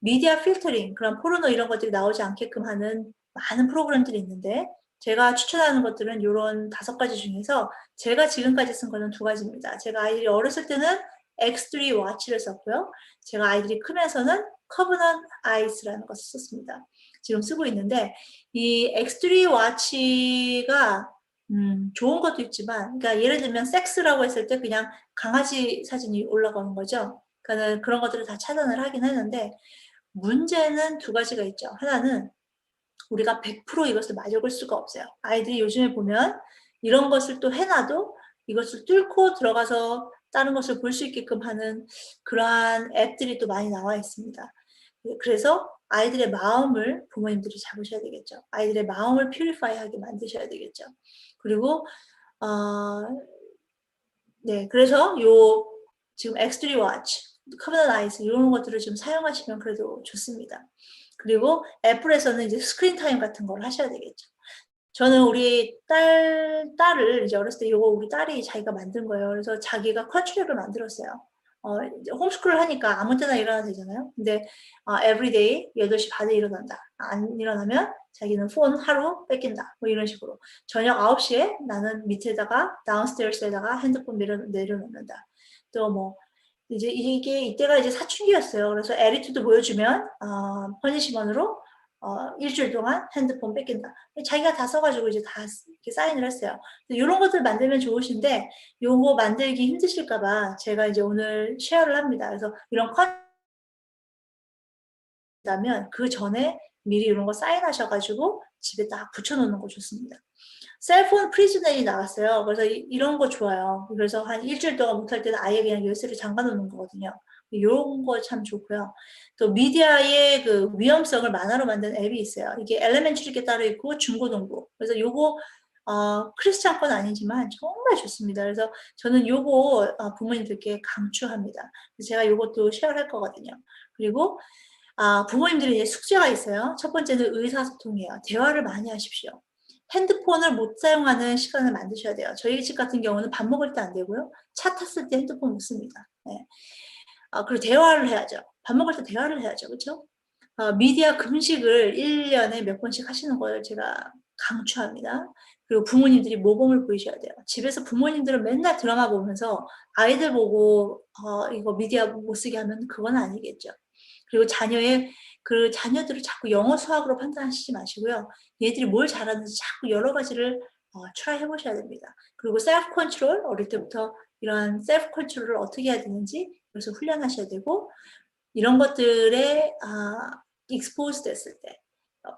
Speaker 2: 미디어 필터링, 그런 포르노 이런 것들이 나오지 않게끔 하는 많은 프로그램들이 있는데 제가 추천하는 것들은 이런 5가지 중에서 제가 지금까지 쓴 거는 2가지입니다. 제가 아이들이 어렸을 때는 X3 Watch를 썼고요. 제가 아이들이 크면서는 Covenant Eyes라는 것을 썼습니다. 지금 쓰고 있는데 이 X3 Watch가 좋은 것도 있지만 그러니까 예를 들면 섹스라고 했을 때 그냥 강아지 사진이 올라가는 거죠. 그러니까 그런 것들을 다 차단을 하긴 했는데 문제는 2가지가 있죠. 하나는 우리가 100% 이것을 맞을 수가 없어요. 아이들이 요즘에 보면 이런 것을 또 해놔도 이것을 뚫고 들어가서 다른 것을 볼 수 있게끔 하는 그러한 앱들이 또 많이 나와 있습니다. 그래서 아이들의 마음을 부모님들이 잡으셔야 되겠죠. 아이들의 마음을 퓨리파이하게 만드셔야 되겠죠. 그리고 네, 그래서 지금 X3 Watch, Covenant Eyes 이런 것들을 좀 사용하시면 그래도 좋습니다. 그리고 애플에서는 이제 스크린 타임 같은 걸 하셔야 되겠죠. 저는 우리 딸을 이제 어렸을 때 이거 우리 딸이 자기가 만든 거예요. 그래서 자기가 컨트롤을 만들었어요. 이제 홈스쿨을 하니까 아무 때나 일어나도 되잖아요. 근데 everyday 8시 반에 일어난다. 안 일어나면 자기는 폰 하루 뺏긴다. 뭐 이런 식으로. 저녁 9시에 나는 밑에다가 다운스테어스에다가 핸드폰 내려놓는다. 또 뭐 이제 이때가 이제 사춘기였어요. 그래서 에리투드 보여주면 퍼니시먼으로 일주일 동안 핸드폰 뺏긴다. 자기가 다 써가지고 이제 다 이렇게 사인을 했어요. 이런 것들 만들면 좋으신데 요거 만들기 힘드실까봐 제가 이제 오늘 쉐어를 합니다. 그래서 이런 컨텐츠라면 그 전에 미리 이런 거 사인하셔가지고 집에 딱 붙여놓는 거 좋습니다. 셀폰 프리즈넬이 나왔어요. 그래서 이런 거 좋아요. 그래서 한 일주일 동안 못할 때는 아예 그냥 열쇠를 잠가놓는 거거든요. 이런 거 참 좋고요. 또 미디어의 그 위험성을 만화로 만든 앱이 있어요. 이게 엘레멘트리게 따로 있고 중고등부. 그래서 요거 크리스찬 건 아니지만 정말 좋습니다. 그래서 저는 요거 부모님들께 강추합니다. 제가 요것도 쉐어할 거거든요. 그리고 부모님들이 이제 숙제가 있어요. 첫 번째는 의사소통이에요. 대화를 많이 하십시오. 핸드폰을 못 사용하는 시간을 만드셔야 돼요. 저희 집 같은 경우는 밥 먹을 때 안 되고요. 차 탔을 때 핸드폰 못 씁니다. 네. 그리고 대화를 해야죠. 밥 먹을 때 대화를 해야죠. 그렇죠? 미디어 금식을 1년에 몇 번씩 하시는 걸 제가 강추합니다. 그리고 부모님들이 모범을 보이셔야 돼요. 집에서 부모님들은 맨날 드라마 보면서 아이들 보고 이거 미디어 못 쓰게 하면 그건 아니겠죠. 그리고 자녀들을 자꾸 영어 수학으로 판단하시지 마시고요. 얘들이 뭘 잘하는지 자꾸 여러 가지를 트라이 해보셔야 됩니다. 그리고 셀프 컨트롤, 어릴 때부터 이런 셀프 컨트롤을 어떻게 해야 되는지 그래서 훈련하셔야 되고 이런 것들에 익스포즈 됐을 때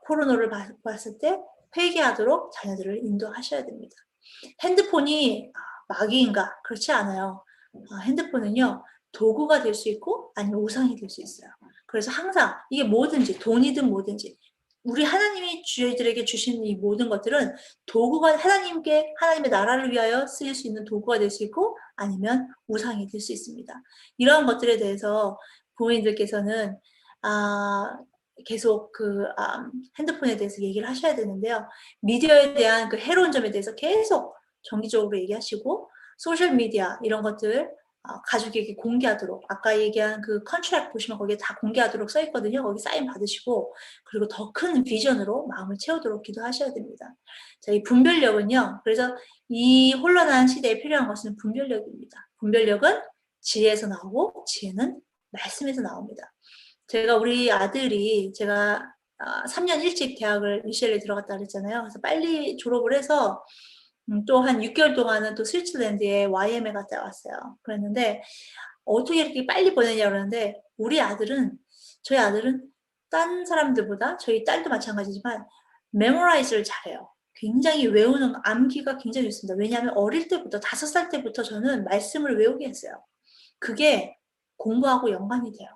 Speaker 2: 포르노를 봤을 때 회개하도록 자녀들을 인도하셔야 됩니다. 핸드폰이 마귀인가? 그렇지 않아요. 핸드폰은요. 도구가 될 수 있고 아니면 우상이 될 수 있어요. 그래서 항상 이게 뭐든지 돈이든 뭐든지 우리 하나님이 저희들에게 주신 이 모든 것들은 도구가 하나님의 나라를 위하여 쓰일 수 있는 도구가 될 수 있고 아니면 우상이 될 수 있습니다. 이러한 것들에 대해서 부모님들께서는 계속 핸드폰에 대해서 얘기를 하셔야 되는데요. 미디어에 대한 그 해로운 점에 대해서 계속 정기적으로 얘기하시고 소셜미디어 이런 것들 가족에게 공개하도록 아까 얘기한 그 컨트랙트 보시면 거기에 다 공개하도록 써 있거든요. 거기 사인 받으시고 그리고 더 큰 비전으로 마음을 채우도록 기도하셔야 됩니다. 자, 이 분별력은요. 그래서 이 혼란한 시대에 필요한 것은 분별력입니다. 분별력은 지혜에서 나오고 지혜는 말씀에서 나옵니다. 우리 아들이 제가 3년 일찍 대학을 UCLA에 들어갔다 그랬잖아요. 그래서 빨리 졸업을 해서 또 한 6개월 동안은 또 스위tzerland에 YM에 갔다 왔어요. 그랬는데 어떻게 이렇게 빨리 보내냐고 그러는데 저희 아들은 딴 사람들보다 저희 딸도 마찬가지지만 메모라이즈를 잘해요. 굉장히 외우는 암기가 굉장히 좋습니다. 왜냐하면 어릴 때부터 5살 때부터 저는 말씀을 외우게 했어요. 그게 공부하고 연관이 돼요.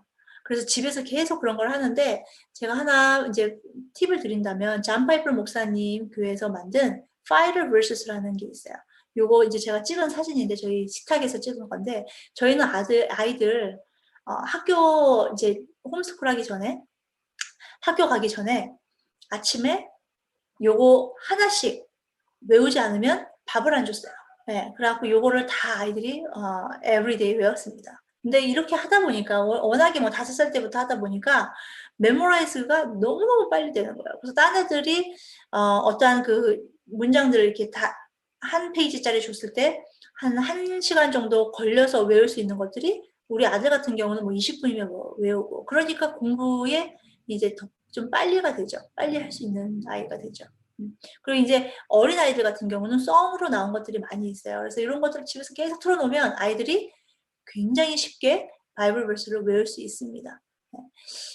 Speaker 2: 그래서 집에서 계속 그런 걸 하는데 제가 하나 이제 팁을 드린다면 존 파이퍼 목사님 교회에서 만든 Fighter Versus라는 게 있어요. 요거 이제 제가 찍은 사진인데 저희 식탁에서 찍은 건데 저희는 아이들 학교 이제 홈스쿨 하기 전에 학교 가기 전에 아침에 요거 하나씩 외우지 않으면 밥을 안 줬어요. 네, 그래갖고 요거를 다 아이들이 everyday 외웠습니다. 근데 이렇게 하다 보니까 워낙에 뭐 5살 때부터 하다 보니까 메모라이즈가 너무너무 빨리 되는 거예요. 그래서 딴 애들이 어떠한 그 문장들을 이렇게 다 한 페이지짜리 줬을 때 한 1시간 정도 걸려서 외울 수 있는 것들이 우리 아들 같은 경우는 뭐 20분이면 뭐 외우고 그러니까 공부에 이제 더 좀 빨리가 되죠. 빨리 할 수 있는 아이가 되죠. 그리고 이제 어린아이들 같은 경우는 썸으로 나온 것들이 많이 있어요. 그래서 이런 것들을 집에서 계속 틀어놓으면 아이들이 굉장히 쉽게 바이블 벌스를 외울 수 있습니다.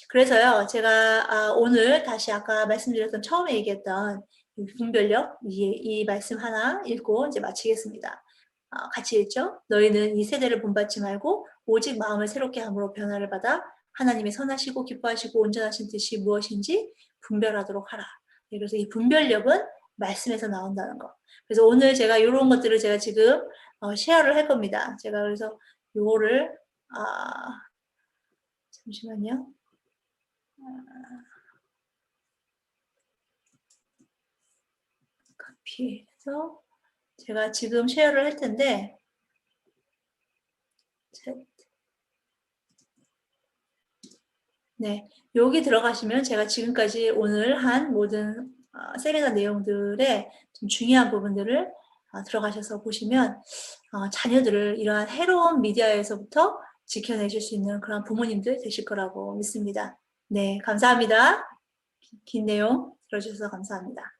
Speaker 2: 그래서요, 제가 오늘 다시 아까 말씀드렸던 처음에 얘기했던 분별력 이 말씀 하나 읽고 이제 마치겠습니다. 같이 읽죠. 너희는 이 세대를 본받지 말고 오직 마음을 새롭게 함으로 변화를 받아 하나님의 선하시고 기뻐하시고 온전하신 뜻이 무엇인지 분별하도록 하라. 그래서 이 분별력은 말씀에서 나온다는 거. 그래서 오늘 제가 이런 것들을 제가 지금 쉐어를 할 겁니다. 제가 그래서 요거를 잠시만요. 카피해서 제가 지금 쉐어를 할 텐데 네, 여기 들어가시면 제가 지금까지 오늘 한 모든 세미나 내용들의 좀 중요한 부분들을 들어가셔서 보시면 자녀들을 이러한 해로운 미디어에서부터 지켜내실 수 있는 그런 부모님들 되실 거라고 믿습니다. 네, 감사합니다. 긴 내용 들어주셔서 감사합니다.